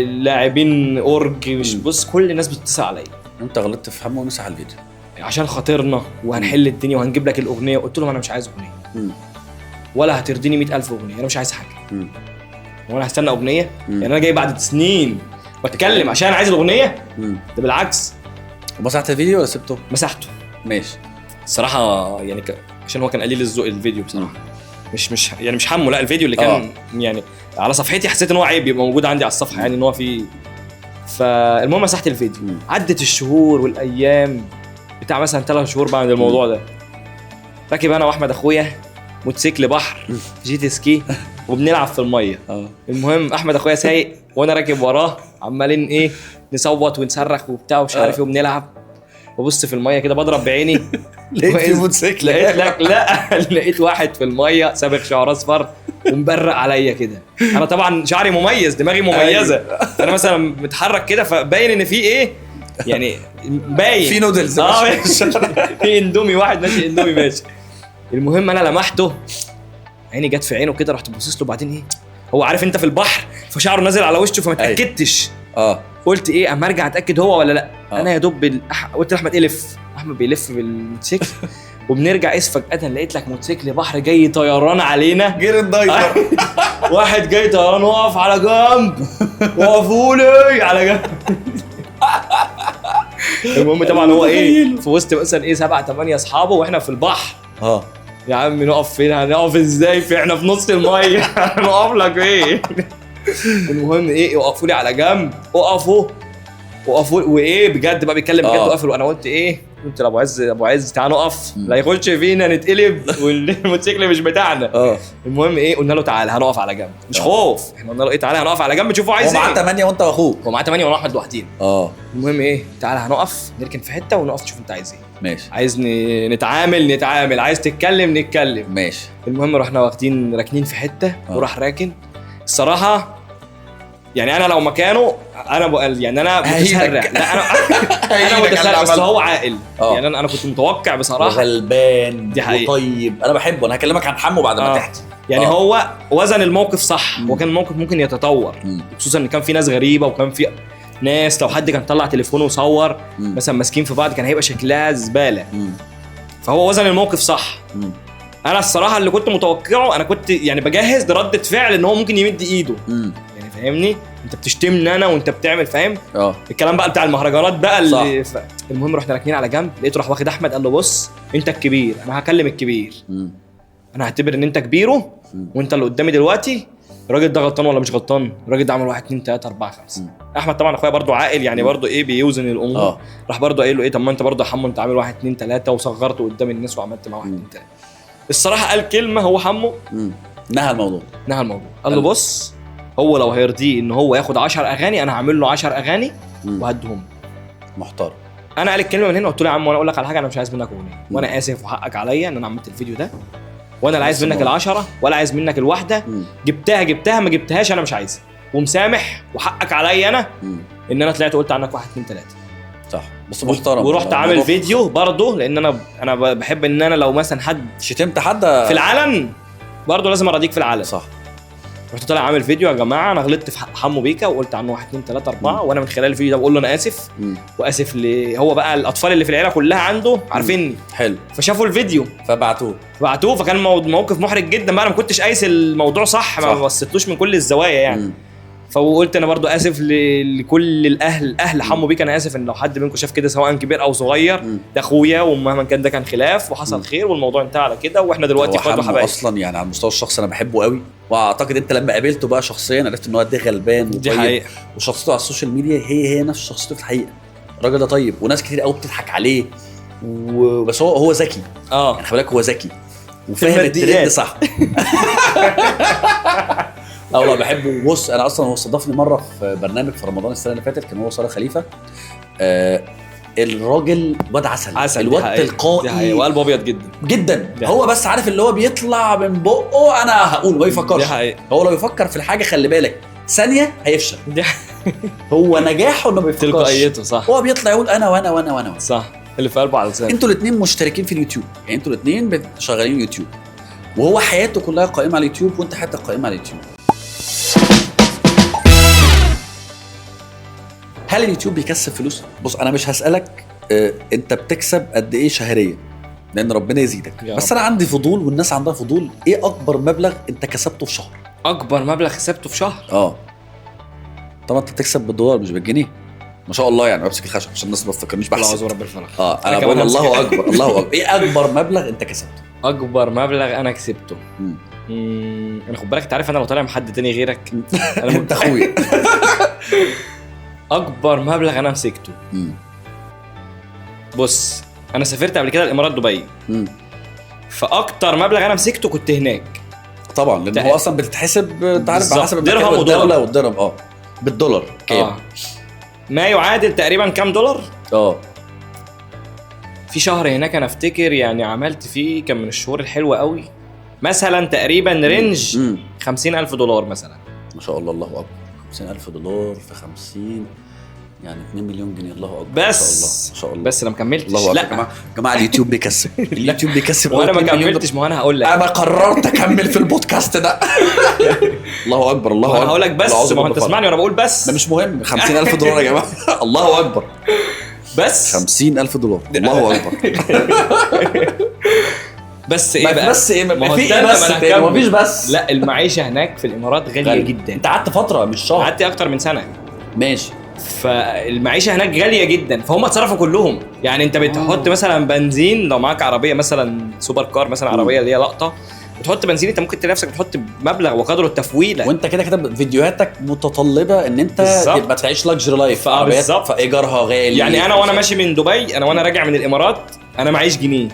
لاعبين اورج مش بص كل الناس بتتصل عليا. انت غلطت في حمو ومسح الفيديو عشان خاطرنا وهنحل الدنيا وهنجيب لك الاغنيه. قلت لهم انا مش عايز اغنيه ولا هترضيني 100,000 اغنيه انا مش عايز حاجه. وانا هستنى اغنيه يعني انا جاي بعد سنين بتكلم عشان عايز الاغنيه ده بالعكس. ومسحت الفيديو ولا سبته؟ مسحته. ماشي. الصراحه يعني عشان هو كان قليل الذوق الفيديو بصراحه مش يعني مش حمو لا الفيديو اللي كان يعني على صفحتي حسيت ان هو عيب يبقى موجود عندي على الصفحه يعني ان هو في. فالمهم مسحت الفيديو. عدت الشهور والايام بتاع مثلا 3 شهور بعد الموضوع ده راكب انا واحمد اخويا موتوسيكل بحر جيت سكي وبنلعب في الميه. المهم احمد اخويا سايق وانا راكب وراه عمالين نصوت ونصرخ وبتاع ومش عارف ايه وبنلعب وبص في الميه كده بضرب بعيني لقيت في موتوسيكل لقيت واحد في الميه سابق شعر اصفر ومبرق عليا كده. انا طبعا شعري مميز دماغي مميزه انا مثلا متحرك كده فباين ان في يعني باين في نودلز في اندومي واحد ماشي اندومي ماشي. المهم انا لمحته عيني جت في عينه كده رحت باصص له بعدين هو عارف انت في البحر فشعره نازل على وشه فما اتاكدتش. قلت اما ارجع اتاكد هو ولا لا. انا يا دوب قلت لاحمد احمد بيلف بالموتوسيكل وبنرجع فجاه لقيت لك موتوسيكل بحر جاي طيران علينا جير الدايفر واحد جاي طيران وقف على جنب وقفولي على جنب. المهم طبعا هو في وسط مثلا 7 8 اصحابه واحنا في البحر. يا عم نقف فين هنقف ازاي احنا في نص الميه نقف لك المهم يوقفوا لي على جنب. اقفوا وقفوا وايه بجد بقى بيتكلم بجد وقفل، وانا قلت ايه؟ قلت لابو عز تعالى نقف لا يخش فينا نتقلب والموتوسيكل مش بتاعنا. المهم ايه، قلنا له تعالى هنقف على جنب، مش خوف، احنا قلنا له ايه تعالى هنقف على جنب نشوفوا عايز ايه. هو معاه 8 وانت واخوك. هو معاه 8 وانا واحد لوحدين. المهم ايه، تعالى هنقف نركن في حته ونقف نشوف انت عايز ايه. ماشي. عايز نتعامل، عايز نتكلم. ماشي. المهم رحنا واخدين راكنين في حته وراح راكن. الصراحه يعني انا لو مكانه يعني انا متسرع. لا انا متسرع بس هو عاقل. يعني انا كنت متوقع بصراحه. غلبان وطيب، انا بحبه. انا هكلمك عن حمو بعد ما تحكي. يعني هو وزن الموقف صح. وكان الموقف ممكن يتطور، خصوصا ان كان في ناس غريبه وكان في ناس لو حد كان طلع تليفونه وصور مثلا ماسكين في بعض كان هيبقى شكلها زباله. فهو وزن الموقف صح. انا الصراحه اللي كنت متوقعه، انا كنت يعني بجهز لردة فعل ان هو ممكن يمد ايده. يعني فاهمني، انت بتشتمني انا وانت بتعمل فاهم الكلام بقى بتاع المهرجانات بقى اللي المهم رحنا راكنين على جنب، لقيته راح واخد احمد قال له بص انت الكبير، انا هكلم الكبير. انا هعتبر ان انت كبيره وانت اللي قدامي دلوقتي. الراجل ده غلطان ولا مش غلطان؟ الراجل ده عمل 1 2 3 4 5. احمد طبعا اخويا برضو عاقل، يعني برضو ايه بيوزن الامور. راح برضو قايل له ايه، طب ما انت برضو يا حمو انت عامل 1 2 3 وصغرته قدام الناس وعملت معاه 1 2 3. الصراحه قال كلمه هو حمو نهى الموضوع. قال له بص، هو لو هيرضيه ان هو ياخد 10 اغاني انا هعمل له 10 اغاني وهدهم. محترم. انا قال الكلمه من هنا، قلت له يا عم وانا اقول لك على حاجه، انا مش عايز منك اغنيه وانا اسف وحقك عليا ان انا عملت الفيديو ده، وانا لا عايز منك ال10 ولا عايز منك الواحده. جبتها ما جبتهاش انا مش عايزها، ومسامح وحقك عليا انا ان انا طلعت وقلت عنك 1 2 3. صح بس محترم. ورحت عامل فيديو برضه، لان انا بحب ان انا لو مثلا حد شتمت حد في العلن برضه لازم اراضيك في العلن. صح. رحت طالع عامل فيديو يا جماعه انا غلطت في حمو بيكا وقلت عنه 1 2 3 4 وانا من خلال الفيديو ده بقول له انا اسف. واسف هو بقى الاطفال اللي في العيله كلها عنده عارفين. حلو. فشافوا الفيديو فبعتوه فكان فكان محرج جدا بقى. انا ما كنتش قايس الموضوع صح. ما بصيتلوش من كل الزوايا يعني. فقلت انا برضو اسف لكل اهل حمو بيكا. انا اسف ان لو حد منكم شاف كده سواء كبير او صغير، ده اخويا ومهما كان ده كان خلاف وحصل خير والموضوع انتهى على كده واحنا دلوقتي اخوات وحبايب. اصلا يعني على المستوى الشخصي انا بحبه قوي، واعتقد انت لما قابلته بقى شخصيا عرفت ان هو قد ايه غلبان وطيب. وشخصيته على السوشيال ميديا هي نفس شخصيته في الحقيقه. الراجل ده طيب وناس كتير قوي بتضحك عليه بس هو ذكي. يعني خلي بالك هو ذكي وفاهم الترند صح. والله بحبه. بص انا اصلا هو استضافني مره في برنامج في رمضان السنه اللي فاتت، كان هو صالح خليفه. الراجل واد عسل. الواد تلقائي وقلبه ابيض جدا. هو بس عارف اللي هو بيطلع من بقه انا هقول، ما يفكرش. هو لو يفكر في الحاجه خلي بالك ثانيه هيفشل. هو نجاحه انه ما بيفكرش. تلقائيته صح. هو بيطلع يقول انا وانا وانا وانا صح، اللي في قلبه على لسانه. انتوا الاثنين مشتركين في اليوتيوب، يعني انتوا الاثنين شغالين يوتيوب، وهو حياته كلها قائمه على اليوتيوب وانت حياتك قائمه على اليوتيوب. هل اليوتيوب بيكسب فلوس؟ بص انا مش هسألك انت بتكسب قد ايه شهريا لان ربنا يزيدك، بس انا عندي فضول والناس عندها فضول. ايه اكبر مبلغ انت كسبته في شهر؟ اكبر مبلغ كسبته في شهر؟ طبعا انت بتكسب بالدولار مش بالجنيه ما شاء الله. يعني بمسك الخشب عشان الناس ما تفكرنيش بحسب. الله رب الفلق. انا بقول الله اكبر الله اكبر. ايه اكبر مبلغ انت كسبته؟ اكبر مبلغ انا كسبته انا خد بالك انت عارف انا لو طالع مع حد تاني غيرك انا انت اخويا. اكبر مبلغ انا مسكته بص انا سافرت قبل كده الامارات دبي. فاكتر مبلغ انا مسكته كنت هناك طبعا لان هو اصلا بتتحسب انت عارف حسب درهم ودولار والدرهم بالدولار كام ما يعادل تقريبا كام دولار. في شهر هناك انا افتكر يعني عملت فيه كان من الشهور الحلوه قوي مثلا تقريبا رينج $50,000 مثلا. ما شاء الله. الله اكبر. $50,000 في 50 يعني 2 مليون جنيه. الله اكبر. بس ما شاء الله. بس انا ما كملتش. لا يا جماعه اليوتيوب بيكسب. اليوتيوب بيكسب وانا ما كملتش. ما انا هقول لك انا قررت اكمل في البودكاست ده. الله اكبر. الله اكبر. انا هقول لك بس ما انت تسمعني وانا بقول بس. ده مش مهم. $50,000 يا جماعه. الله اكبر. بس $50,000. الله اكبر. بس ايه بقى؟ بس ايه ما فيش بس. لا المعيشه هناك في الامارات غاليه جدا. انت قعدت فتره مش شهر. قعدت اكتر من سنه. ماشي. فالمعيشه هناك غاليه جدا فهم اتصرفوا كلهم. يعني انت بتحط مثلا بنزين لو معاك عربيه مثلا سوبر كار مثلا عربيه اللي هي لقطه بتحط بنزين انت ممكن تلاقي نفسك بتحط مبلغ وقدره التفويله، وانت كده فيديوهاتك متطلبه ان انت بالظبط. تبقى تعيش لاكجري لايف، بالظبط. فايجارها غالي. يعني انا وانا ماشي من دبي، انا وانا راجع من الامارات انا معيش جنيه، انت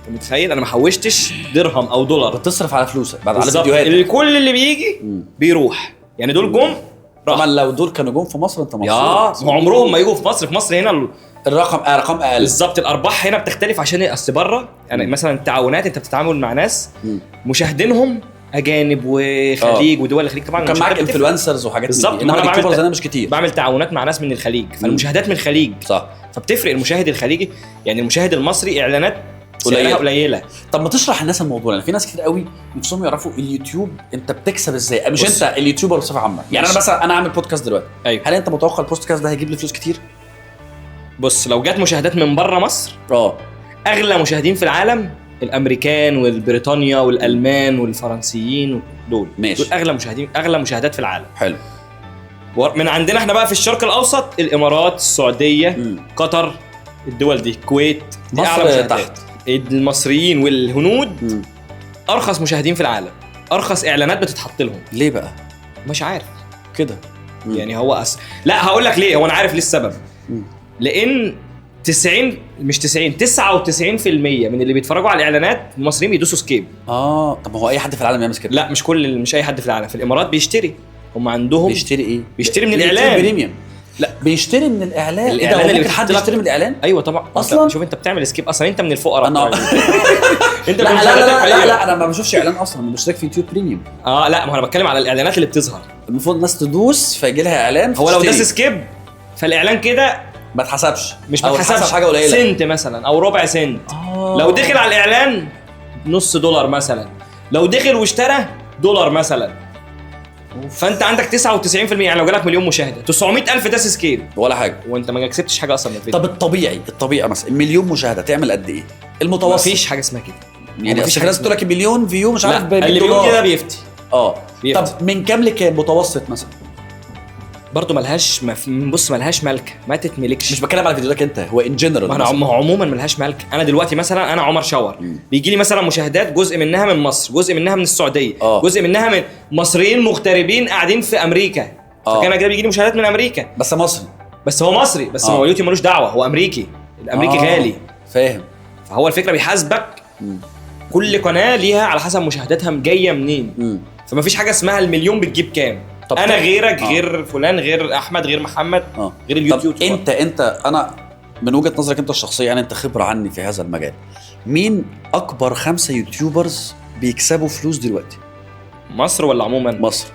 متخيل؟ انا ما حوشتش درهم او دولار، بتصرف على فلوسك بعد على بالظبط. فيديوهاتك. كل اللي بيجي بيروح، يعني دول جم طبعا لو دول كانوا جم في مصر انت يا مبسوط. ما عمرهم ما يجوا في مصر. في مصر هنا الرقم ارقام اقل بالظبط. الارباح هنا بتختلف عشان اصل بره يعني مثلا التعاونات انت بتتعامل مع ناس مشاهدينهم اجانب وخليج ودول الخليج طبعا. كان معاك انفلونسرز وحاجات بالظبط. انما اليوتيوبرز انا مش كتير بعمل تعاونات مع ناس من الخليج، فالمشاهدات من الخليج صح، فبتفرق. المشاهد الخليجي يعني المشاهد المصري اعلانات قليله. طب ما تشرح الناس الموضوع، يعني في ناس كتير قوي نفسهم يعرفوا اليوتيوب انت بتكسب ازاي، مش انت اليوتيوبر بصفه عامه. يعني انا مثلا انا اعمل بودكاست دلوقتي، أيوة. هل انت متوقع البودكاست ده هيجيب لي فلوس كتير؟ بص لو جات مشاهدات من بره مصر، اغلى مشاهدين في العالم الامريكان والبريطانيا والالمان والفرنسيين دول ماشي. دول اغلى مشاهدات في العالم. حلو. من عندنا احنا بقى في الشرق الاوسط الامارات، السعوديه، قطر، الدول دي، الكويت، دي اعلى مشاهدات تحت. المصريين والهنود ارخص مشاهدين في العالم، ارخص اعلانات بتتحط لهم. ليه بقى؟ مش عارف كده يعني هو لا هقول لك ليه. هو انا عارف ليه السبب. لان 90 مش 90 99% من اللي بيتفرجوا على الاعلانات المصريين بيدوسوا سكيب. طب هو اي حد في العالم يعمل كده؟ لا مش اي حد في العالم. في الامارات بيشتري، هم عندهم بيشتري ايه؟ بيشتري من الاعلان بريميوم. لا بيشتري من الاعلان. الاعلان اللي حد يشتري من الاعلان؟ ايوه طبعا. اصلا شوف انت بتعمل سكيب اصلا، انت من الفقراء. انت لا انا ما بشوفش اعلان اصلا، انا بشترك في يوتيوب بريميوم. لا ما انا بتكلم على الاعلانات اللي بتظهر. المفروض الناس تدوس فيجي لها اعلان. هو لو داس سكيب فالاعلان كده ما اتحسبش، مش بتحسبش حاجه قليله، سنت مثلا او ربع سنت. لو دخل على الاعلان نص دولار مثلا، لو دخل واشترى دولار مثلا. فانت عندك 99%، يعني لو جالك مليون مشاهده 900,000 داس سكيب ولا حاجه، وانت ما كسبتش حاجه اصلا من الفيديو. طب الطبيعي مثلا مليون مشاهده تعمل قد ايه المتوسط؟ مفيش حاجه اسمها كده يعني مفيش حاجه تقول لك مليون فيو مش عارف اللي بيقول كده بيفتي. طب من كام لكام متوسط مثلا؟ برضه ملهاش بص ملهاش ملكه، ما تتملكش. مش بتكلم على فيديوهاتك انت، هو ان جنرال. ما هو عموما ملهاش ملكه. انا دلوقتي مثلا انا عمر شاور بيجي لي مثلا مشاهدات جزء منها من مصر، جزء منها من السعوديه، جزء منها من مصريين مغتربين قاعدين في امريكا. فكان كده بيجي لي مشاهدات من امريكا بس مصري، بس هو مصري، بس هو اليوتيوب ملوش دعوه، هو امريكي. الامريكي غالي، فاهم؟ فهو الفكره بيحاسبك كل قناه ليها على حسب مشاهداتها جايه منين. فما فيش حاجه اسمها المليون بتجيب كام. انا غيرك غير فلان غير احمد غير محمد غير اليوتيوب. طب انت انا من وجهة نظرك انت الشخصية، يعني انت خبرة عني في هذا المجال، مين اكبر 5 يوتيوبرز بيكسبوا فلوس دلوقتي؟ مصر ولا عموما؟ مصر.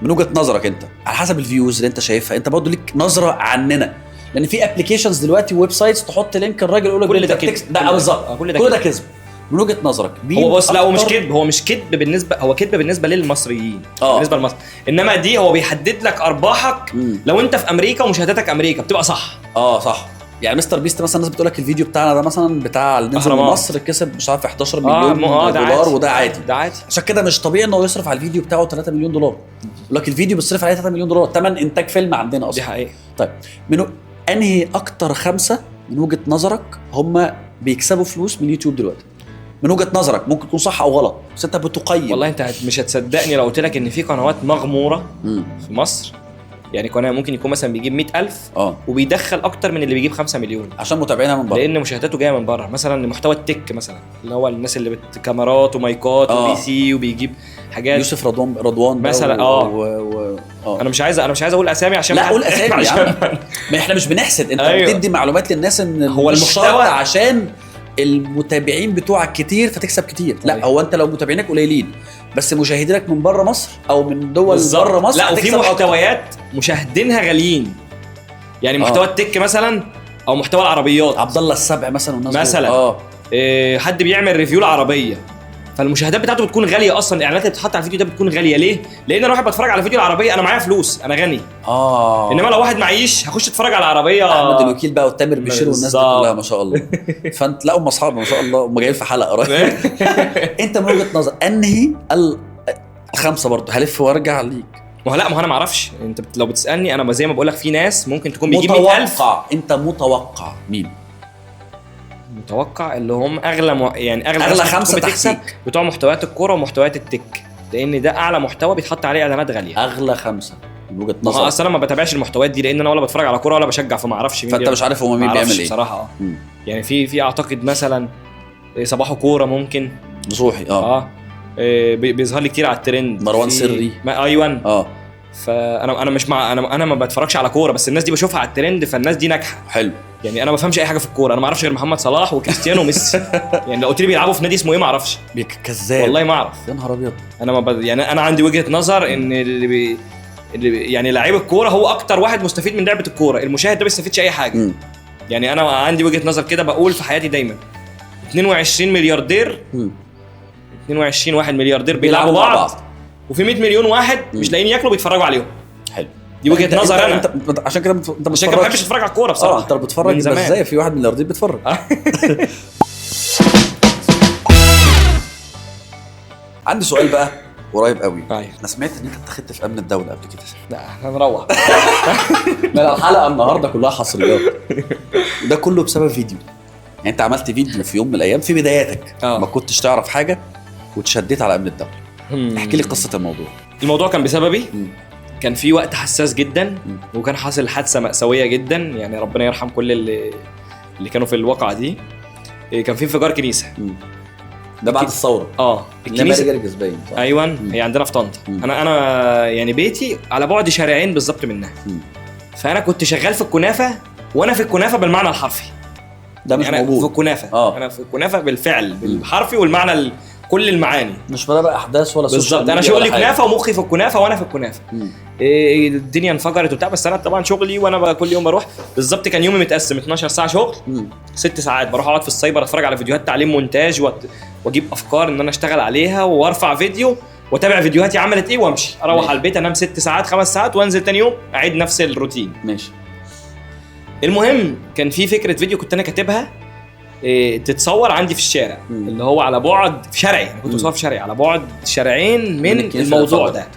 من وجهة نظرك انت على حسب الفيوز اللي انت شايفها، انت برضه ليك نظرة عننا، لان في ابلكيشنز دلوقتي ويب سايتس تحط لينك الراجل يقول لك كل ده كذب. ده بالظبط كل ده كذب. من وجهة نظرك هو بص لا هو مش كذب، هو مش كذب بالنسبه، هو كذب بالنسبه للمصريين بالنسبه لمصر، انما دي هو بيحدد لك ارباحك. لو انت في امريكا ومشاهداتك امريكا بتبقى صح. صح. يعني مستر بيست مثلا الناس بتقول لك الفيديو بتاعنا ده مثلا بتاع ننزل من مصر كسب مش عارف 11 مليون دولار، وده عادي. ده عادي. عشان كده مش طبيعي انه يصرف على الفيديو بتاعه 3 مليون دولار. يقول لك الفيديو بيصرف عليه 3 مليون دولار ثمن انتاج فيلم عندنا اصلا. دي حقيقة. طيب انهي اكتر 5 من وجهة نظرك هم بيكسبوا فلوس من يوتيوب دلوقتي؟ من وجهة نظرك ممكن تكون صح او غلط بس انت بتقيم. والله انت مش هتصدقني لو قلت لك ان في قنوات مغمورة في مصر. يعني قناه ممكن يكون مثلا بيجيب 100,000 وبيدخل اكتر من اللي بيجيب 5 مليون عشان متابعينها من بره، لان مشاهداته جايه من بره. مثلا محتوى التك مثلا اللي هو الناس اللي بكاميرات ومايكات وبي سي وبيجيب حاجات. يوسف رضوان مثلا انا مش عايز اقول اسامي عشان لا اقول اسامي يا عم. ما احنا مش بنحسد، انت بتدي معلومات للناس ان هو المحتوى عشان المتابعين بتوعك كتير فتكسب كتير. لا هو انت لو متابعينك قليلين بس مشاهدينك من بره مصر او من دول بره مصر، لا وفي محتويات مشاهدينها غاليين. يعني محتوى التك مثلا او محتوى العربيات، عبد الله السبع مثلا والناس مثلا حد بيعمل ريفيو العربيه، فالمشاهدات بتاعته بتكون غاليه اصلا. الاعلانات اللي بتتحط على الفيديو ده بتكون غاليه. ليه؟ لان انا واحد بتفرج على فيديو العربيه انا معايا فلوس، انا غني. انما لو واحد معيش هخش اتفرج على العربيه احمد الوكيل بقى وتامر بشير والناس دي كلها ما شاء الله. فانت لا هم اصحاب ما شاء الله، هم جايين في حلقه قريب. انت من وجهة نظر انهي الخمسه برضه هلف وارجع ليك؟ ما انا ما اعرفش. انت لو بتسالني انا زي ما بقول لك في ناس ممكن تكون بيجيب 100,000. انت متوقع مين؟ متوقع اللي هم اغلى يعني اغلى ناس 5 بتكسب تحتيك بتوع محتويات الكوره ومحتويات التك، لان ده اعلى محتوى بيتحط عليه اعلانات غاليه. اغلى 5 من وجهه ما هو نظرك. اصلا ما بتابعش المحتويات دي، لان انا ولا بتفرج على كوره ولا بشجع، فما اعرفش مين فانت مش عارف هو مين بيعمل ايه بصراحه. يعني في اعتقد مثلا صباحو كوره ممكن نصوحي بيظهر لي كتير على الترند مروان سري ايوه فانا مش مع انا ما بتفرجش على كوره، بس الناس دي بشوفها على الترند، فالناس دي ناجحه. حلو. يعني انا ما بفهمش اي حاجه في الكوره، انا ما اعرفش غير محمد صلاح وكريستيانو وميسي. يعني لو قلت لي بيلعبوا في نادي اسمه ايه ما اعرفش. كذاب والله ما اعرف. يا نهار ابيض. انا ما يعني انا عندي وجهه نظر ان يعني لعيب الكوره هو اكتر واحد مستفيد من لعبه الكوره، المشاهد ده ما بيستفيدش اي حاجه. يعني انا عندي وجهه نظر كده بقول في حياتي دايما 22 ملياردير 22 واحد ملياردير بيلعبوا بعض، وفي 100 مليون واحد مش لاقيين ياكلوا بيتفرجوا عليهم. حلو. دي وجهه نظر انا. انت عشان كده انت عشان كده ما بحبش اتفرج على الكوره بصراحه. انت بتتفرج بس ازاي في 1 ملياردير بيتفرج؟ عندي سؤال بقى قريب قوي. انا سمعت ان انت اتخذت في امن الدوله قبل كده. لا احنا نروح. لا الحلقه النهارده كلها حصريات. ده كله بسبب فيديو. يعني انت عملت فيديو في يوم من الايام في بداياتك ما كنتش تعرف حاجه وتشديت على امن الدوله. احكي لي قصه الموضوع. الموضوع كان بسببي. كان في وقت حساس جدا وكان حاصل حادثه مأساويه جدا، يعني ربنا يرحم كل اللي كانوا في الواقعه دي. كان في انفجار كنيسه. ده بعد الثوره. الكنيسه باين. ايوه هي عندنا في طنطا. انا يعني بيتي على بعد شارعين بالظبط منها. فانا كنت شغال في الكنافه، وانا في الكنافه بالمعنى الحرفي. ده مش يعني موجود في الكنافه. انا في الكنافه بالفعل بالحرفي والمعنى كل المعاني. مش بقى احداث ولا سوشيال بالظبط. انا شغلي كنافه ومخي في الكنافه وانا في الكنافه. الدنيا انفجرت وبتاع، بس انا طبعا شغلي وانا بقى كل يوم بروح. بالظبط كان يومي متقسم 12 ساعه شغل. 6 ساعات بروح اقعد في السايبر اتفرج على فيديوهات تعليم مونتاج واجيب افكار ان انا اشتغل عليها وارفع فيديو واتابع فيديوهاتي عملت ايه وامشي اروح على البيت انام 6 ساعات 5 ساعات وانزل تاني يوم اعيد نفس الروتين. ماشي. المهم كان في فكره فيديو كنت انا كاتبها تتصور عندي في الشارع اللي هو على بعد في شارعي. انا كنت بصور في شارعي على بعد شارعين من الموضوع ده.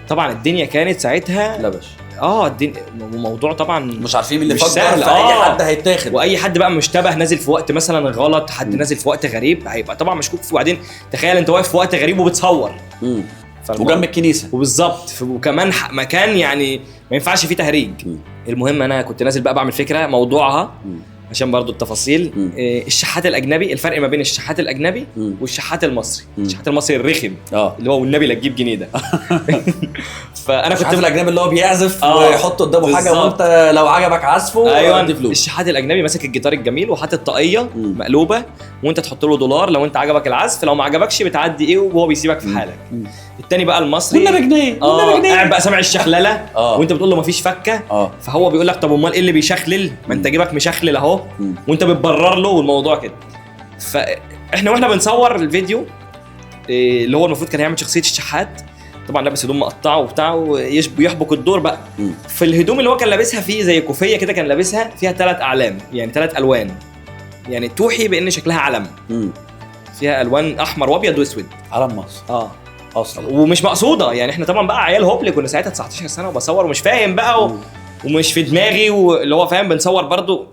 طبعا الدنيا كانت ساعتها لبش. الدنيا موضوع طبعا مش عارفين مين اللي فكر. اي حد هيتاخد، واي حد بقى مشتبه نازل في وقت مثلا غلط، حد نازل في وقت غريب هيبقى طبعا مشكوك فيه. وبعدين تخيل انت واقف في وقت غريب وبتصور وجنب الكنيسه وبالظبط وكمان مكان يعني ما ينفعش فيه تهريج. المهم انا كنت نازل بقى بعمل فكره موضوعها عشان برضو التفاصيل. الشحات الاجنبي، الفرق ما بين الشحات الاجنبي والشحات المصري. الشحات المصري الرخم اللي هو والنبي لا تجيب جنيه ده. فانا كنت الشحات الاجنبي اللي هو بيعزف ويحط قدامه حاجه وانت لو عجبك عزفه ايوه. الشحات الاجنبي ماسك الجيتار الجميل وحاطط طاقيه مقلوبه وانت تحط له دولار لو انت عجبك العزف، لو ما عجبكش بتعدي ايه وهو بيسيبك في حالك. التاني بقى المصري والنبي جنيه قاعد بقى سامع الشخلله وانت بتقول له مفيش فكه. فهو بيقول لك طب امال ايه اللي بيشخلل؟ ما انت جيبك مشخلل اهو وانت بتبرر له والموضوع كده. فاحنا واحنا بنصور الفيديو اللي هو المفروض كان هيعمل شخصيه الشحات، طبعا لابس هدوم مقطعه وبتاع ويحبك الدور بقى. في الهدوم اللي هو كان لابسها فيه زي كوفيه كده كان لابسها فيها 3 اعلام، يعني 3 الوان، يعني توحي بان شكلها علم. فيها الوان احمر وابيض واسود، علم مصر اصلا ومش مقصوده. يعني احنا طبعا بقى عيال هوبل، كنا ساعتها 19 سنه وبصور ومش فاهم بقى ومش في دماغي واللي هو فاهم بنصور برضو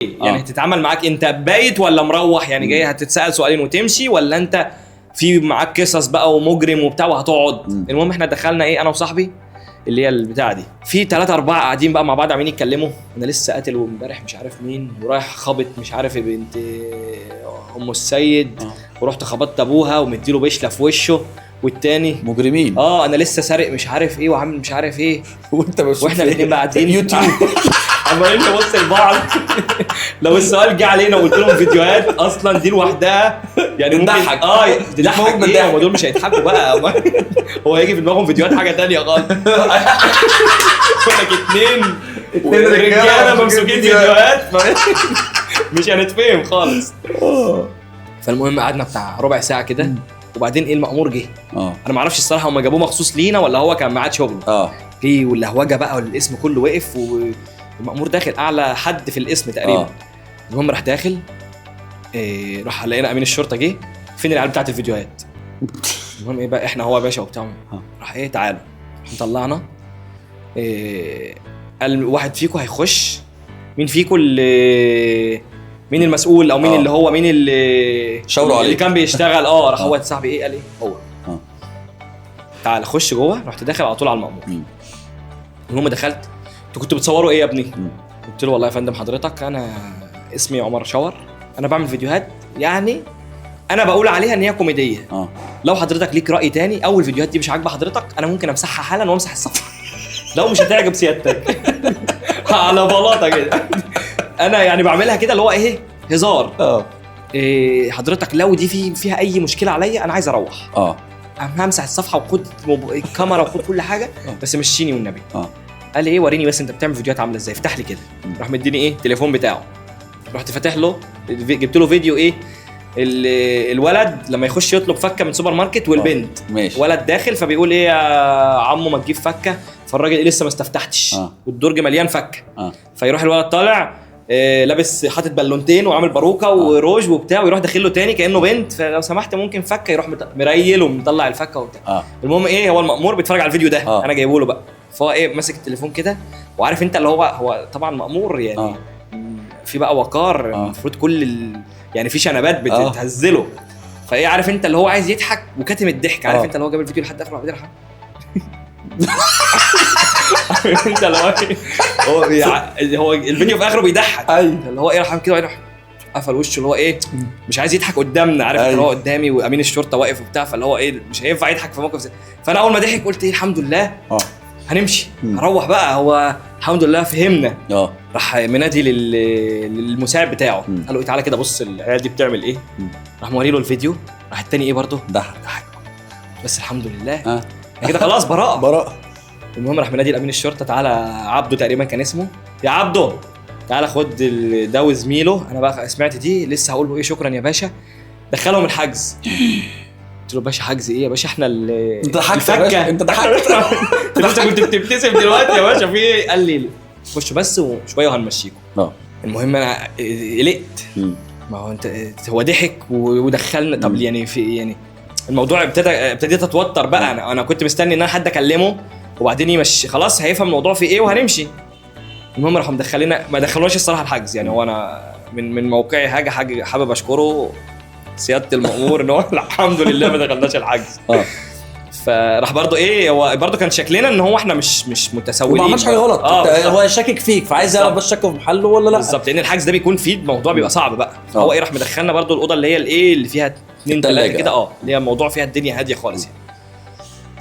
يعني هتتعامل معاك انت بايت ولا مروح، يعني جاي هتتسأل سؤالين وتمشي، ولا انت في معاك قصص بقى ومجرم وبتاع وهتقعد. المهم احنا دخلنا ايه، انا وصاحبي اللي هي البتاعه دي، في 3 4 قاعدين بقى مع بعض عمالين يتكلموا، انا لسه قاتل وامبارح مش عارف مين، ورايح خابط مش عارف بنت ام السيد، ورحت خبطت ابوها ومديله بشله في وشه، والتاني مجرمين. انا لسه سارق مش عارف ايه وعامل مش عارف ايه، وانت مش واحنا الاثنين بقى قاعدين يوتيوب عمالين نبص لبعض. لو السؤال جه علينا وقلت لهم فيديوهات اصلا دي لوحدها يعني تضحك. تضحك ايه، هم دول مش هيضحكوا بقى. هو هيجي في دماغهم فيديوهات حاجه تانية خالص. لك اتنين رجاله ممسوكين فيديوهات مش هنتفهم خالص. فالمهم قعدنا بتاع ربع ساعه كده، وبعدين ايه المأمور جه. انا ما اعرفش الصراحه هم جابوه مخصوص لينا ولا هو كان معاه شغل. جه واللهوجه بقى والاسم كله وقف، والمأمور داخل اعلى حد في الاسم تقريبا. المهم راح داخل، راح لقينا امين الشرطه جه، فين العيال بتاعت الفيديوهات. المهم ايه بقى، احنا هو يا باشا وبتاع، راح ايه تعالوا طلعنا، قال واحد فيكم هيخش، مين فيكم اللي مين المسؤول او مين اللي هو مين اللي شاوروا عليه اللي كان بيشتغل. راح هو صاحبي ايه قال ايه هو تعال خش جوه. رحت داخل على طول على المأمور. المهم دخلت، انتوا كنتوا بتصوروا ايه يا ابني؟ قلت له والله يا فندم حضرتك انا اسمي عمر شاور، انا بعمل فيديوهات يعني انا بقول عليها ان هي كوميديه. لو حضرتك ليك راي تاني او الفيديوهات دي مش عاجبه حضرتك، انا ممكن امسحها حالا وامسح الصفحه لو مش هتعجب سيادتك. على بلاطه كده انا يعني بعملها كده اللي هو ايه هزار. حضرتك لو دي فيها اي مشكله عليا انا عايز اروح. انا همسح الصفحه وخد الكاميرا وخد كل حاجه، بس مشيني والنبي. قال لي ايه وريني بس انت بتعمل فيديوهات عامله ازاي، افتح لي كده. راح مديني ايه التليفون بتاعه، رحت فاتح له، جبت له فيديو ايه الولد لما يخش يطلب فكه من سوبر ماركت، والبنت ولد داخل فبيقول ايه يا عمو ما تجيب فكه، فالراجل إيه لسه ما استفتحتش والدرج مليان فكه. فيروح الولد طالع لابس حاطط بالونتين وعامل باروكه وروج وبتاع، ويروح داخل له تاني كانه بنت، فلو سمحت ممكن فكه، يروح مريل ومطلع الفكه وبتاع. المهم ايه هو المأمور بيتفرج على الفيديو ده، انا جايبه له بقى، فهو ايه ماسك التليفون كده، وعارف انت اللي هو طبعا مأمور يعني في بقى وقار المفروض كل يعني في شنبات بتهزله، فايه عارف انت اللي هو عايز يضحك وكاتم الضحك، عارف انت اللي هو جاب الفيديو لحد اخره وبعدين انت هو الفيديو في اخره بيضحك، اللي هو ايه راح كده ويروح قفل وشه اللي هو ايه مش عايز يضحك قدامنا، عارف اللي هو قدامي وامين الشرطه واقف وبتاع، فاللي هو ايه مش هينفع يضحك في موقف زي. فانا اول ما ضحك قلت ايه الحمد لله هنمشي هروح بقى، هو الحمد لله فهمنا. راح منادي للمساعد بتاعه قال له تعالى كده بص العيال دي بتعمل ايه. راح موري له الفيديو، راح التاني ايه برضه ضحك بس الحمد لله كده خلاص براءه. المهم راح منادي لامين الشرطه، تعالى عبده تقريبا كان اسمه، يا عبده تعالى خد ده وزميله، انا بقى سمعت دي لسه هقول له ايه شكرا يا باشا، دخلهم الحجز. قلت له باشا حجز ايه يا باشا احنا انت ضحكت يا باشا، انت ضحكت انت كنت بتبتسم دلوقتي يا باشا في ايه؟ قال لي خش بس وشويه وهنمشيكم. المهم انا قلقت، ما هو انت هو ضحك ودخلنا. طب يعني في يعني الموضوع ابتديت اتوتر بقى. انا كنت مستني ان انا حد اكلمه وبعدين يمشي خلاص هيفهم الموضوع في ايه وهنمشي. المهم راحوا مدخلينا، ما دخلوناش الصراحه الحجز يعني. هو انا من موقعي حاجه حابب اشكره سياده المأمور ان هو الحمد لله ما دخلناش الحجز. فراح برضو ايه هو برضو كان شكلنا ان هو احنا مش متسولين وما عملش حاجه غلط. هو شاكك فيك فعايز يعرف بس شكه في محله ولا لا. بالظبط، لان الحجز ده بيكون فيه الموضوع بيبقى صعب بقى. فهو ايه راح مدخلنا برضو الاوضه اللي هي الايه اللي فيها 2 3 كده اللي هي الموضوع فيها الدنيا هاديه خالص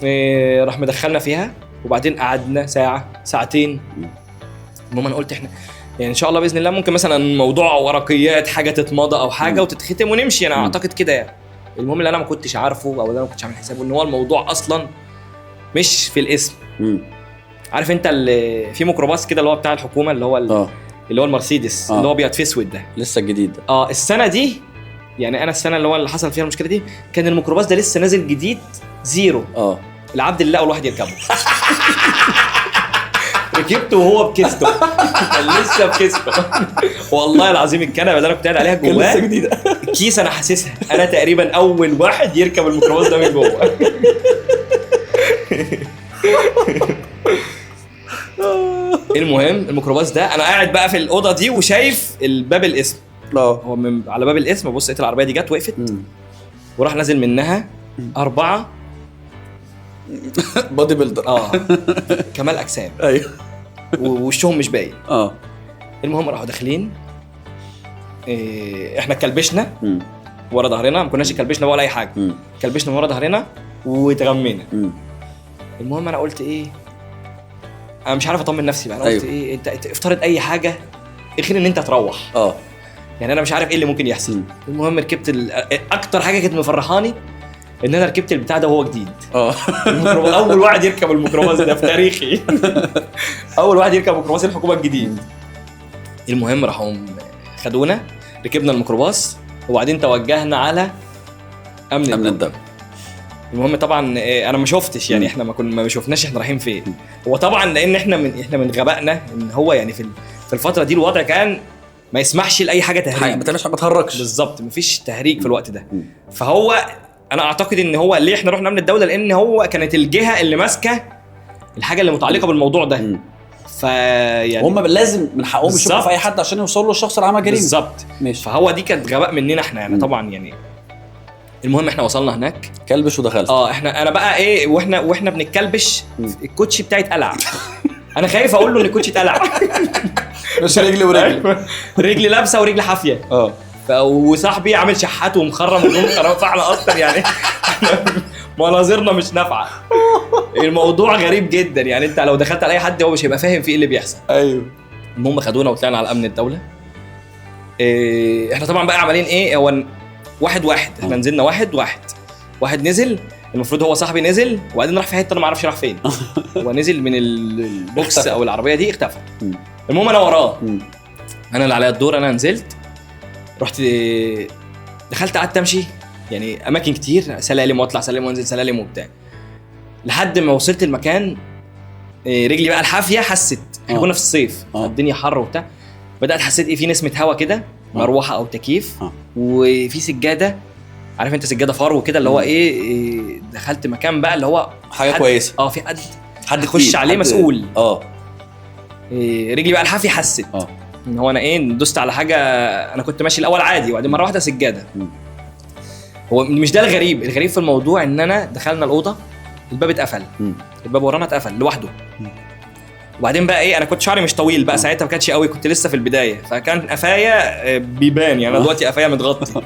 يعني. راح مدخلنا فيها وبعدين قعدنا ساعه ساعتين. المهم انا قلت احنا يعني ان شاء الله باذن الله ممكن مثلا موضوع ورقيات حاجه تتمضى او حاجه وتتختم ونمشي، انا اعتقد كده يعني. المهم اللي انا ما كنتش عارفه او اللي انا ما كنتش عامل حسابه ان هو الموضوع اصلا مش في الاسم. عارف انت اللي في ميكروباص كده اللي هو بتاع الحكومه اللي هو اللي هو المرسيدس اللي هو ابيض في اسود ده لسه جديد. السنه دي يعني انا السنه اللي حصل فيها المشكله دي كان الميكروباص ده لسه نازل جديد زيرو. العبد الله اول واحد يركبه. ركبته وهو بكيسته. كان لسه بكيسته. والله العظيم الكنبه اللي انا كنت قاعد عليها جواه لسه جديده. الكيس انا حاسسها انا تقريبا اول واحد يركب الميكروباص ده من جوه. المهم الميكروباص ده انا قاعد بقى في الاوضه دي وشايف الباب الاسم. هو من على باب الاسم ببص لقيت العربيه دي جت وقفت وراح نازل منها 4 بودي بيلدر كمال اجسام. ايوه ووشهم مش باين. المهم راحوا داخلين. احنا كلبشنا ورا ظهرنا، ما كناش كلبشنا ولا اي حاجه. كلبشنا ورا ظهرنا واتغمينا. المهم انا قلت ايه، انا مش عارف اطمن نفسي بقى. انا قلت ايه، انت افترض اي حاجه غير ان انت تروح. يعني انا مش عارف ايه اللي ممكن يحصل. المهم ركبت اكتر حاجه كانت مفرحاني ان انا ركبت البتاع ده وهو جديد. اول واحد يركب الميكروباص ده في تاريخي. اول واحد يركب ميكروباص الحكومه الجديد. المهم راحوا خدونا ركبنا الميكروباص وبعدين توجهنا على امن الدولة. المهم طبعا انا ما شفتش يعني احنا ما شفناش احنا رايحين فين. هو طبعا لان احنا من غبائنا ان هو يعني في الفتره دي الوضع كان ما يسمحش لاي حاجه تهريج. ما تتحركش بالظبط، مفيش تهريج في الوقت ده. فهو انا اعتقد ان هو ليه احنا رحنا امن الدوله لان هو كانت الجهه اللي ماسكه الحاجه اللي متعلقه بالموضوع ده. فيعني هم لازم من حقهم يشوفوا في اي حد عشان يوصلوا للشخص اللي عمل جريمه. بالظبط. فهو دي كانت غباء مننا احنا يعني طبعا يعني. المهم احنا وصلنا هناك كلبش ودخلت. انا بقى ايه واحنا بنتكلبش الكوتشي بتاعي اتقلع. انا خايف اقول له ان الكوتشي اتقلع. مش رجلي ورجلي. رجلي لابسه ورجلي حافيه. وصاحبي عامل شحات ومخرم ودون فاحنا اصلا يعني مناظرنا مش نافعه. الموضوع غريب جدا يعني. انت لو دخلت على اي حد هو مش هيبقى فاهم في ايه اللي بيحصل. ايوه. المهم خدونا وطلعنا على امن الدوله. احنا طبعا بقى عاملين ايه، هو واحد احنا نزلنا واحد نزل. المفروض هو صاحبي نزل وبعدين راح في حته انا ما اعرفش راح فين. هو نزل من البوكس او العربيه دي اختفى. المهم انا وراه. انا اللي عليا الدور. انا نزلت رحت دخلت قعدت امشي يعني اماكن كتير، سلالم واطلع سلالم وانزل سلالم وبتاع، لحد ما وصلت المكان. رجلي بقى الحافيه حست احنا كنا في الصيف الدنيا حر وبتاع. بدات حسيت ايه في نسمه هوا كده، مروحه او تكييف، وفي سجاده. عارف انت سجاده فرو كده اللي هو ايه. دخلت مكان بقى اللي هو حاجه كويسه. في حد يخش عليه مسؤول. رجلي بقى الحافيه حست ان هو انا دوست على حاجه. انا كنت ماشي الاول عادي وبعدين مره واحده سجاده. هو مش ده الغريب في الموضوع ان انا دخلنا الاوضه الباب اتقفل. الباب ورانا اتقفل لوحده. وبعدين بقى ايه، انا كنت شعري مش طويل بقى ساعتها، ما كانش قوي، كنت لسه في البدايه، فكان قفايا بيبان يعني. انا دلوقتي قفايا متغطي.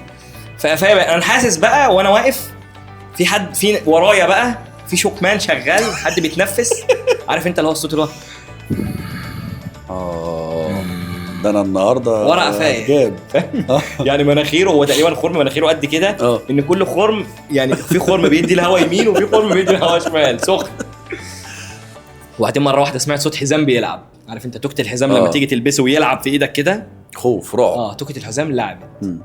فقفايا انا حاسس بقى وانا واقف في حد في ورايا بقى، في شوكمان شغال، حد بيتنفس. عارف انت اللي هو الصوت اللي هو ده انا النهارده ورا قفايا يعني مناخيره، هو تقريبا خرم مناخيره قد كده. ان كل خرم يعني في خرم بيدي الهواء يمين وفي خرم بيدي الهواء شمال سخن. وبعدين مره واحده سمعت صوت حزام بيلعب. عارف انت توكة الحزام لما تيجي تلبسه ويلعب في ايدك كده، خوف رعب. توكة الحزام لعبت.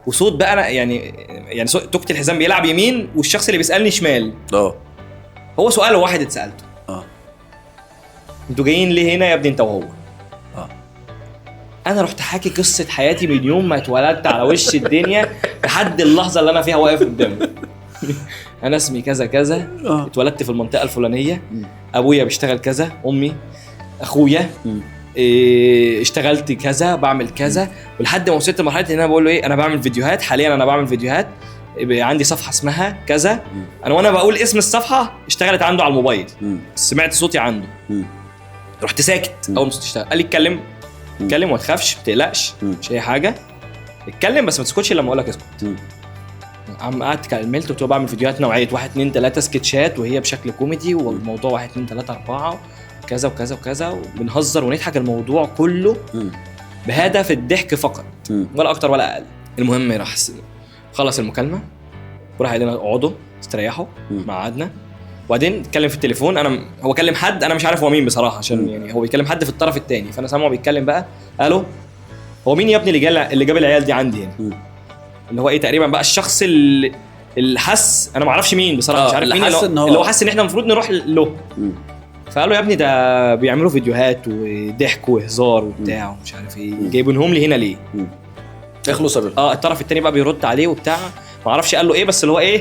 وصوت بقى انا يعني صوت توكة الحزام بيلعب يمين والشخص اللي بيسالني شمال. هو سؤال واحد اتسالته. انتوا جايين ليه هنا يا ابني انت وهو؟ انا رحت حاكي قصه حياتي من يوم ما اتولدت على وش الدنيا لحد اللحظه اللي انا فيها واقف قدامه. انا اسمي كذا كذا، اتولدت في المنطقه الفلانيه، ابويا بيشتغل كذا، امي، اخويا، اشتغلت كذا، بعمل كذا. ولحد ما وصلت لمرحله ان انا بقول له انا بعمل فيديوهات. حاليا انا بعمل فيديوهات، عندي صفحه اسمها كذا. انا وانا بقول اسم الصفحه اشتغلت عنده على الموبايل، سمعت صوتي عنده. رحت ساكت اول ما صوتي اشتغل. قال لي اتكلم وما تخافش ما تقلقش، مش اي حاجه، اتكلم بس ما تسكتش لما اقول لك اسكت. عم قعدت كملت وكنت بعمل فيديوهات نوعيه 1 2 3 سكتشات، وهي بشكل كوميدي، والموضوع 1 2 3 4 كذا وكذا وكذا، وبنهزر ونضحك. الموضوع كله بهدف الضحك فقط، ولا اكتر ولا اقل. المهم راح خلص المكالمه وراح قال لنا اقعدوا استريحوا، قعدنا. وبعدين اتكلم في التليفون. هو كلم حد انا مش عارف هو مين بصراحه، عشان يعني هو بيكلم حد في الطرف الثاني، فانا سامعه بيتكلم بقى. الو، هو مين يا ابني اللي جاب العيال دي عندي هنا؟ اللي هو تقريبا بقى الشخص اللي حس، انا ما اعرفش مين بصراحه، مش عارف مين اللي هو حس ان احنا المفروض نروح له. فقال له يا ابني ده بيعملوا فيديوهات وضحك وهزار وبتاع ومش عارف ايه، جايبينهم لي هنا ليه؟ اخلص قبل الطرف الثاني بقى بيرد عليه وبتاع، ما اعرفش قال له ايه، بس اللي هو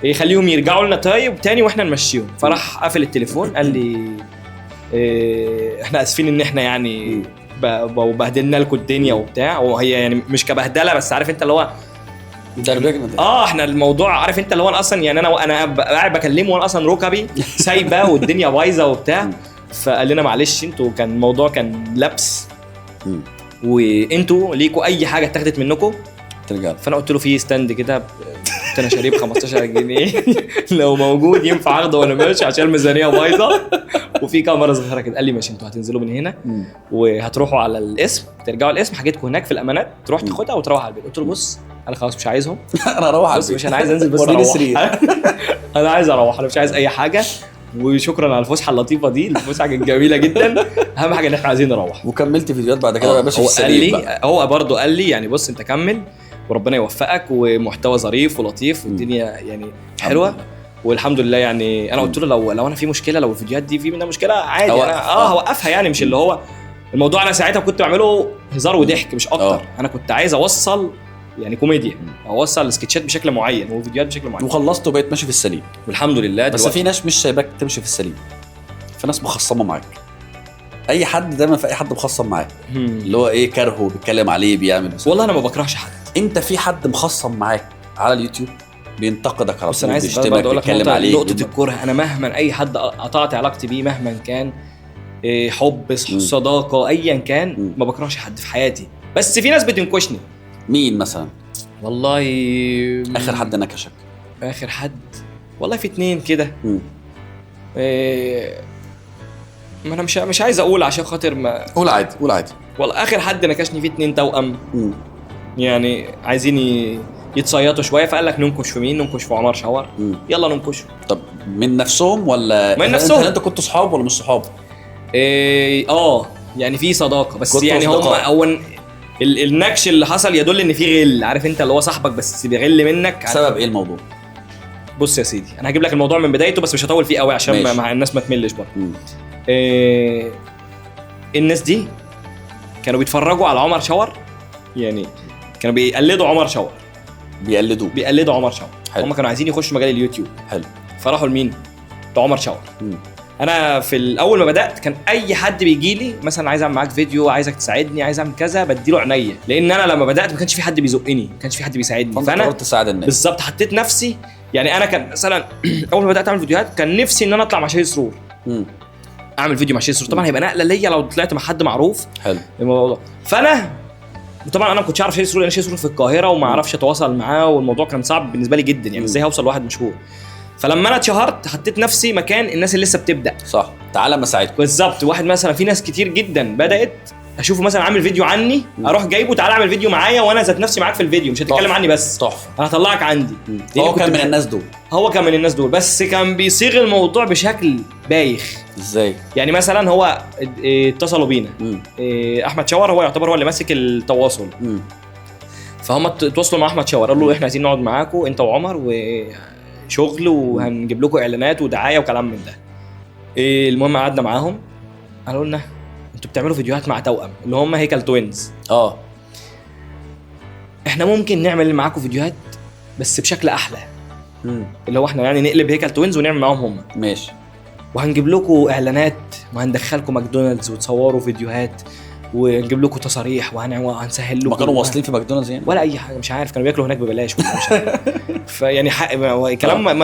يخليهم يرجعوا لنا طيب تاني واحنا نمشيهم. فراح قفل التليفون قال لي احنا اسفين ان احنا يعني وبهدلنا لكم الدنيا وبتاع، وهي يعني مش كبهدله بس عارف انت اللي هو احنا الموضوع عارف انت اللي هو اصلا يعني انا قاعد بكلمه وانا اصلا ركبي سايبه والدنيا بايظه وبتاع. فقال لنا معلش انتوا كان الموضوع كان لبس وانتوا ليكوا اي حاجه اتاخدت منكم ترجع. فانا قلت له في ستاند كده كنت انا شاريه ب 15 جنيه لو موجود ينفع اخده وانا ماشي عشان الميزانيه بايظه، وفي كاميرا صغيره كده. قال لي ماشي انتوا هتنزلوا من هنا وهتروحوا على القسم، ترجعوا القسم حاجتكم هناك في الامانات تروح تاخدها وتروح على البيت. قلت له بص انا خلاص مش عايزهم انا اروح على البيت، مش انا عايز انزل بس اروح انا عايز اروح، انا مش عايز اي حاجه. وشكرا على الفسحه اللطيفه دي، الفسحه كانت جميله جدا. اهم حاجه ان احنا عايزين نروح. وكملت فيديوهات بعد كده يا باشا؟ هو قال لي هو برضه قال لي يعني بص انت كمل وربنا يوفقك ومحتوى ظريف ولطيف والدنيا يعني حلوه والحمد لله. يعني انا قلت له لو انا في مشكله، لو الفيديوهات دي في منها مشكله عادي انا هوقفها يعني، مش اللي هو الموضوع انا ساعتها كنت بعمله هزار وضحك مش اكتر. انا كنت عايز اوصل يعني كوميديا، اوصل سكتشات بشكل معين وفيديوهات بشكل معين، وخلصت وبقيت ماشي في السليم والحمد لله. بس في ناس مش سايباك تمشي في السليم، في ناس مخصمه معاك. اي حد دايما في اي حد مخصم معاك اللي هو ايه كارهه بيتكلم عليه بيعمل. والله انا ما بكرهش حد. انت في حد مخصم معاك على اليوتيوب بينتقدك على طول بيشتمك بيتكلم عليك نقطه الكره؟ انا مهما اي حد قطعت علاقتي بيه مهما كان حب صداقه ايا كان ما بكرهش حد في حياتي، بس في ناس بتنكشني. مين مثلا؟ والله اخر حد نكشك؟ اخر حد والله في 2 كده. ما انا مش عايز اقول عشان خاطر ما قول عادي قول عادي. والله اخر حد نكشني فيه 2 توأم يعني عايزين يتصيطوا شويه، فقال لك ننكش في مين؟ ننكش في عمر شاور. يلا ننكش. طب من نفسهم ولا من نفسهم؟ انت كنتوا صحاب ولا مش صحاب؟ يعني في صداقه بس يعني هم النكش اللي حصل يدل ان في غل، عارف انت اللي هو صاحبك بس بيغل منك. سبب ايه الموضوع؟ بص يا سيدي انا هجيب لك الموضوع من بدايته بس مش هطول فيه قوي عشان مع الناس ما تملش برضه. الناس دي كانوا بيتفرجوا على عمر شاور، يعني كانوا بيقلدوا عمر شاور. بيقلدوا عمر شاور. هم كانوا عايزين يخشوا مجال اليوتيوب. حلو. فراحوا لمين؟ لعمر شاور. انا في الاول ما بدات كان اي حد بيجي لي مثلا عايز اعمل معاك فيديو، عايزك تساعدني، عايز اعمل كذا، بديله عينيا، لان انا لما بدات ما كانش في حد بيزقني، ما كانش في حد بيساعدني، فانا قررت اساعد الناس. بالظبط حطيت نفسي يعني. انا كان مثلا اول ما بدات اعمل فيديوهات كان نفسي ان انا اطلع مع شيء سرور. اعمل فيديو مع شيء سرور طبعا هيبقى نقله ليا لو طلعت مع حد معروف. حلو الموضوع. فانا طبعا انا ما كنتش اعرف شيء سرور، لان شيء سرور في القاهره وما اعرفش اتواصل معاه، والموضوع كان صعب بالنسبه لي جدا يعني ازاي هوصل لواحد مشهور. فلما انا اتشهرت حطيت نفسي مكان الناس اللي لسه بتبدا. صح تعالى ما ساعدكم. بالظبط. واحد مثلا في ناس كتير جدا بدات اشوفه مثلا عامل فيديو عني اروح جايبه تعالى اعمل فيديو معايا وانا ذات نفسي معاك في الفيديو، مش هتتكلم عني بس تحفه انا هطلعك عندي. هو كان من الناس دول. بس كان بيصيغ الموضوع بشكل بايخ. ازاي يعني مثلا هو اتصلوا بينا احمد شاور هو يعتبر هو اللي ماسك التواصل. فهم اتواصلوا مع احمد شاور قالوا له احنا عايزين نقعد معاكم انت وعمر وشغل وهنجيب لكم اعلانات ودعايه وكلام من ده. المهم قعدنا معاهم قالوا لنا انتوا بتعملوا فيديوهات مع توأم اللي هم هيكل توينز. احنا ممكن نعمل معاكم فيديوهات بس بشكل احلى. اللي هو احنا يعني نقلب هيكل توينز ونعمل معاهم هم. ماشي. وهنجيب لكم اعلانات وهندخلكم ماكدونالدز وتصوروا فيديوهات ونجيب لكم تصاريح وهنسهل لكم. ما كانوا واصلين في ماكدونالدز يعني ولا اي حاجه؟ مش عارف، كانوا بياكلوا هناك ببلاش ولا مش عارف. فيعني كلام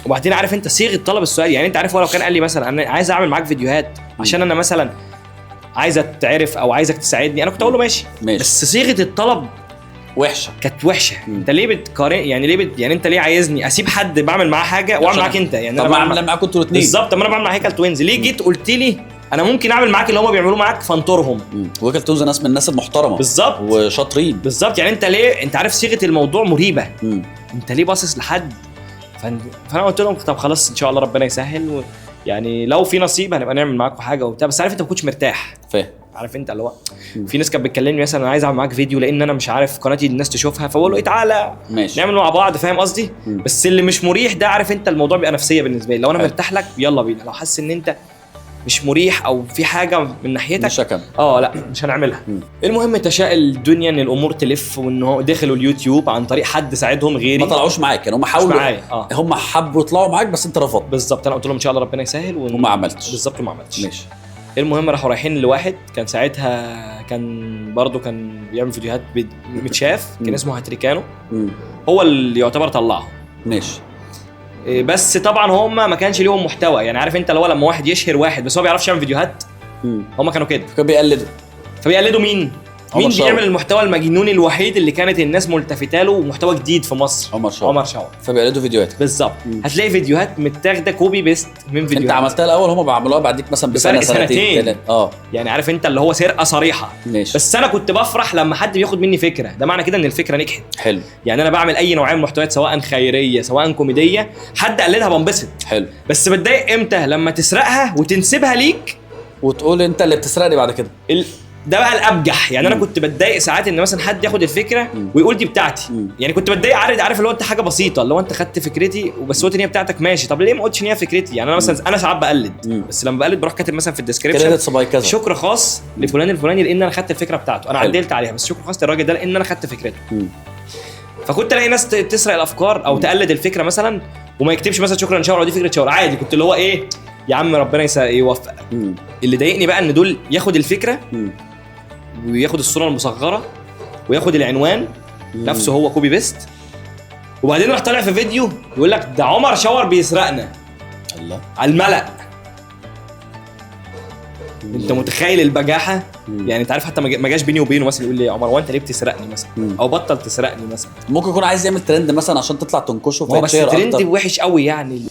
وبعدين عارف انت صيغه طلب السؤال يعني انت عارف. هو لو كان قال لي مثلا انا عايز اعمل معاك فيديوهات عشان انا مثلا عايزك تعرف او عايزك تساعدني، انا كنت اقول له ماشي. بس صيغه الطلب وحشه، كانت وحشه. انت ليه بتقارن يعني ليه يعني انت ليه عايزني اسيب حد بعمل معاه حاجه واعمل معاك انت؟ يعني انا بعمل معاكم انتوا الاثنين بالظبط. طب انا بعمل مع هيكل توينز ليه جيت قلت لي انا ممكن اعمل معاك اللي هم بيعملوه معاك فانطرهم؟ وهيكل توينز ناس من الناس المحترمه بالظبط وشاطرين بالظبط. يعني انت ليه انت عارف صيغه الموضوع مريبه. انت ليه باصص لحد؟ فانا قلت لهم طب خلاص ان شاء الله ربنا يسهل يعني لو في نصيب هنبقى نعمل معاكم حاجه وبتاع. بس عارف انت ما كنتش مرتاح. فاهم؟ عارف انت اللي هو في ناس كانت بتكلمني مثلا انا عايز اعمل معاك فيديو لان انا مش عارف قناتي الناس تشوفها، فبقول له ايه تعالى ماشي نعمل مع بعض. فاهم قصدي؟ بس اللي مش مريح ده عارف انت الموضوع بيبقى نفسيه بالنسبه لي. لو انا مرتاح لك يلا بينا، لو حاسس ان انت مش مريح او في حاجه من ناحيتك مش هكمل. لا مش هنعملها. المهم تشاء الدنيا ان الامور تلف وان هو دخلوا اليوتيوب عن طريق حد ساعدهم غيري. ما طلعوش معاك يعني هم حاولوا هم حبوا يطلعوا معاك بس انت رفضت. بالظبط. انا قلت لهم ان شاء الله ربنا يسهل وما عملتش. بالظبط وما عملتش. ماشي. المهم راحوا رايحين لواحد كان ساعتها كان برضو كان بيعمل فيديوهات متشاف، كان اسمه هاتريكانو، هو اللي يعتبر طلعه. ماشي. بس طبعا هم ما كانش ليهم محتوى، يعني عارف انت لو لما واحد يشهر واحد بس هو بيعرفش يعمل فيديوهات، هم كانوا كده، فبيقلدوا مين بيعمل المحتوى المجنون الوحيد اللي كانت الناس ملتفته له، محتوى جديد في مصر، عمر شاور. فبيقلدوا فيديوهات بالظبط. هتلاقي فيديوهات متاخده كوبي بيست من فيديوهات انت عملتها الاول، هم بعملوها بعديك مثلا بسنه سنتين. يعني عارف انت اللي هو سرقه صريحه. ماشي. بس انا كنت بفرح لما حد بياخد مني فكره، ده معنى كده ان الفكره نجحت. حلو. يعني انا بعمل اي نوعيه من المحتويات سواء خيريه سواء كوميديه، حد قلدها بنبسط. حلو. بس بتضايق امتى؟ لما تسرقها وتنسبها ليك وتقول انت اللي بتسرقني بعد كده. ده بقى الابجح. يعني انا كنت بتضايق ساعات ان مثلا حد ياخد الفكره ويقول دي بتاعتي. يعني كنت بتضايق، عارف اللي هو انت حاجه بسيطه، اللي هو انت خدت فكرتي وبس قلت ان هي بتاعتك، ماشي، طب ليه ما قلتش ان هي فكرتي؟ يعني انا مثلا انا ساعات بقلد، بس لما بقلد بروح كاتب مثلا في الديسكريبشن شكر خاص لفلان الفلاني لان انا خدت الفكره بتاعته، انا عدلت عليها، بس شكر خاص للراجل ده لان انا خدت فكرته. فكنت الاقي ناس تسرق الافكار او تقلد الفكره مثلا وما يكتبش مثلا شكرا شاور دي فكره شاور، عادي. كنت اللي هو ايه يا عم ربنا يوفقك. اللي ضايقني بقى ان دول ياخد الفكره وياخد الصوره المصغره وياخد العنوان نفسه هو كوبي بيست، وبعدين راح طالع في فيديو يقول لك ده عمر شاور بيسرقنا الله على الملأ. انت متخيل البجاحه؟ يعني انت عارف حتى ما جاش بيني وبينه مثلا يقول لي يا عمر هو انت ليه بتسرقني مثلا، او بطل تسرقني مثلا. ممكن يكون عايز يعمل ترند مثلا عشان تطلع تنكشه بس ترند وحش قوي يعني.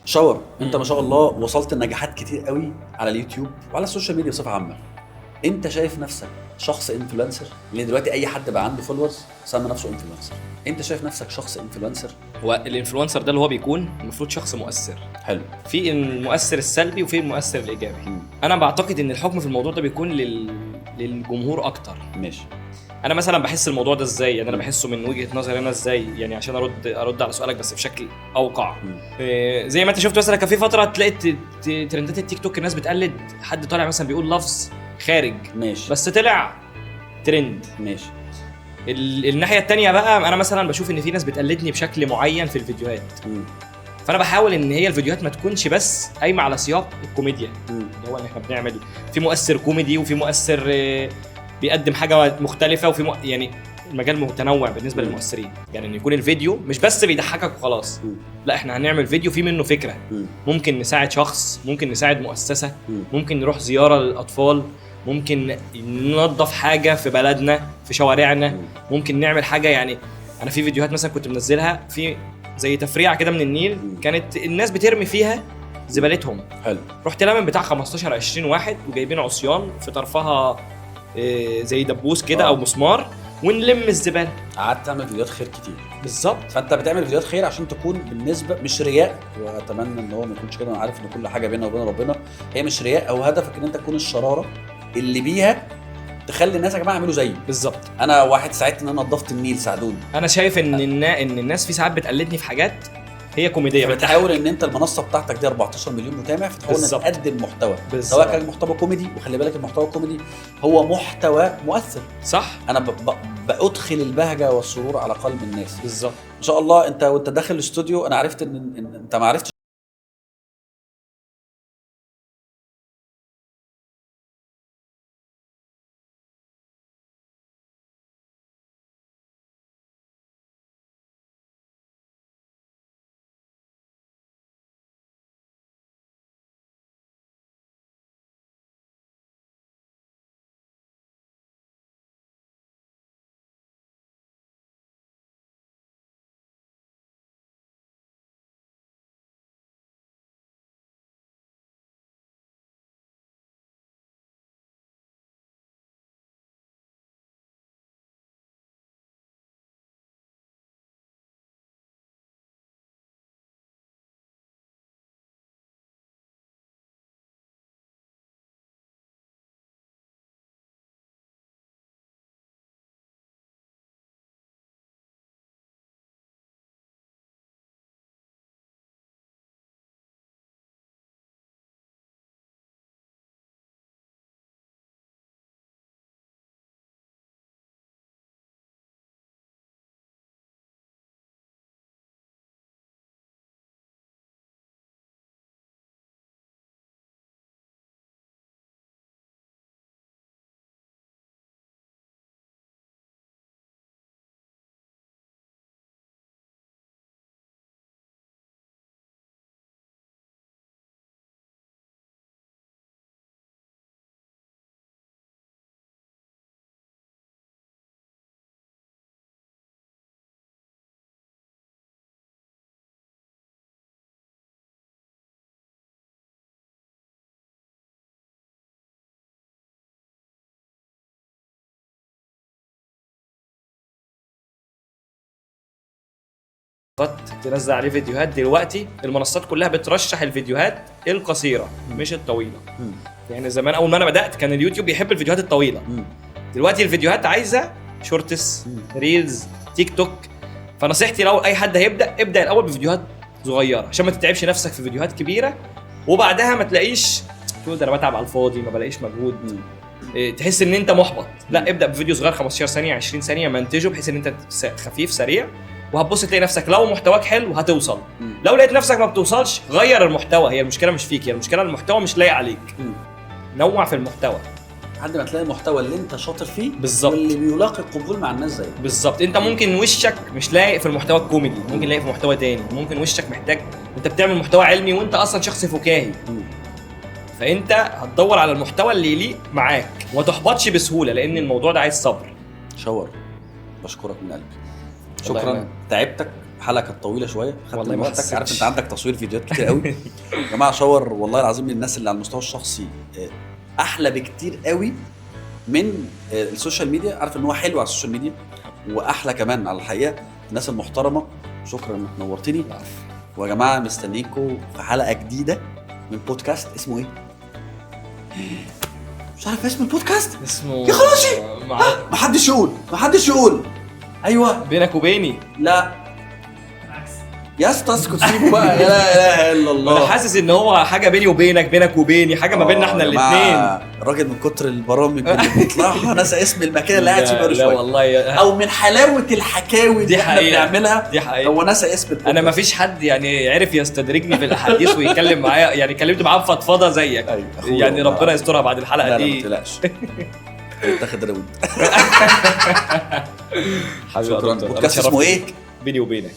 شاور انت ما شاء الله وصلت لنجاحات كتير قوي على اليوتيوب وعلى السوشيال ميديا بصفه عامه. انت شايف نفسك شخص انفلونسر؟ لان دلوقتي اي حد بقى عنده فولورز سمى نفسه انفلونسر. انت شايف نفسك شخص انفلونسر؟ هو الانفلونسر ده اللي هو بيكون المفروض شخص مؤثر. حلو. في المؤثر السلبي وفي المؤثر الايجابي. انا بعتقد ان الحكم في الموضوع ده بيكون للجمهور اكتر. ماشي. انا مثلا بحس الموضوع ده ازاي؟ يعني انا بحسه من وجهه نظري انا ازاي، يعني عشان ارد على سؤالك بس بشكل اوقع. زي ما انت شفت مثلا كان في فتره تلاقي ترندات التيك توك الناس بتقلد حد طالع مثلا بيقول لفظ خارج، ماشي، بس طلع ترند. ماشي. الناحيه التانية بقى انا مثلا بشوف ان في ناس بتقلدني بشكل معين في الفيديوهات. فانا بحاول ان هي الفيديوهات ما تكونش بس قايمه على سياق الكوميديا اللي هو ان احنا بنعمل في مؤثر كوميدي وفي مؤثر بيقدم حاجه مختلفه وفي يعني المجال متنوع بالنسبه للمؤثرين. يعني ان يكون الفيديو مش بس بيضحكك وخلاص، لا احنا هنعمل فيديو فيه منه فكره، ممكن نساعد شخص، ممكن نساعد مؤسسه، ممكن نروح زياره للاطفال، ممكن ننظف حاجه في بلدنا في شوارعنا، ممكن نعمل حاجه. يعني انا في فيديوهات مثلا كنت منزلها في زي تفريعه كده من النيل كانت الناس بترمي فيها زبالتهم. حلو. رحت لامم بتاع 15 20 واحد وجايبين عصيان في طرفها زي دبوس كده او مسمار ونلم الزباله. قعدت تعمل فيديوهات خير كتير. بالظبط. فانت بتعمل فيديوهات خير عشان تكون بالنسبه مش رياء، واتمنى ان هو ما يكونش كده، انا عارف ان كل حاجه بيننا وبين ربنا هي مش رياء، او هدفك ان انت تكون الشراره اللي بيها تخلي الناس يا جماعه يعملوا زيي. بالظبط. انا واحد ساعدت ان انا نظفت النيل، ساعدوني. انا شايف ان الناس في ساعات بتقلدني في حاجات هي كوميديه، بتحاول ان انت المنصه بتاعتك دي 14 مليون متابع، فتحاول انك تقدم محتوى سواء كان محتوى كوميدي، وخلي بالك المحتوى الكوميدي هو محتوى مؤثر. صح. انا بادخل البهجه والسرور على قلب الناس. بالظبط. ان شاء الله. انت وانت داخل الاستوديو انا عرفت ان انت ما عرفتش تنزل عليه فيديوهات. دلوقتي المنصات كلها بترشح الفيديوهات القصيره مش الطويله. يعني زمان اول ما انا بدات كان اليوتيوب يحب الفيديوهات الطويله. دلوقتي الفيديوهات عايزه شورتس، ريلز، تيك توك. فنصيحتي لو اي حد هيبدا، ابدا الاول بفيديوهات صغيره عشان ما تتعبش نفسك في فيديوهات كبيره، وبعدها ما تلاقيش تقول ده انا بتعب على الفاضي ما بلاقيش مجهود. تحس ان انت محبط. لا، ابدا بفيديو صغير 15 ثانيه 20 ثانيه، منتجه بحيث ان انت خفيف سريع، وهتبص تلاقي نفسك لو محتواك حلو هتوصل. لو لقيت نفسك ما بتوصلش غير المحتوى. هي المشكله مش فيك، هي المشكله المحتوى مش لايق عليك. نوع في المحتوى لحد ما تلاقي المحتوى اللي انت شاطر فيه بالظبط، واللي بيلاقي القبول مع الناس زيك بالظبط. انت ممكن وشك مش لايق في المحتوى الكوميدي، ممكن لايق في محتوى تاني. ممكن وشك محتاج، انت بتعمل محتوى علمي وانت اصلا شخص فكاهي. فانت هتدور على المحتوى اللي يليق معاك وما تحبطش بسهوله، لان الموضوع ده عايز صبر. شاور، بشكرك من قلبي. شكرا. تعبتك، حلقه كانت طويله شويه، خدت من وقتك. عارف انت عندك تصوير فيديوهات كتير قوي. يا جماعه شاور والله العظيم من الناس اللي على المستوى الشخصي احلى بكتير قوي من السوشيال ميديا. عارف ان هو حلو على السوشيال ميديا واحلى كمان على الحقيقه. الناس المحترمه. شكرا انك نورتني. ويا جماعه مستنيكم في حلقه جديده من بودكاست اسمه ايه؟ مش عارف اسم البودكاست. اسمه يا خلاصي محدش يقول. ايوه بينك وبيني. لا يا اسطى اسكت سيبه بقى. لا اله الا الله. انا حاسس ان هو حاجه بيني وبينك، بينك وبيني، حاجه ما بيننا احنا الاثنين. الراجل من كتر البرامج اللي بيطلعها ناسى اسم المكان اللي قاعد فيه بقاله شويه. لا والله او من حلاوه الحكاوي دي احنا بنعملها. دي حقيقة. هو ناسى اسم البودكاست. انا ما فيش حد يعني عرف يستدرجني في الاحاديث ويتكلم معايا. يعني كلمت معاه فضفضه زيك. يعني ربنا يسترها بعد الحلقه دي. لا ما تقلقش. تاخد راوند. شكرا. بودكاست اسمه ايه؟ بيني وبينك.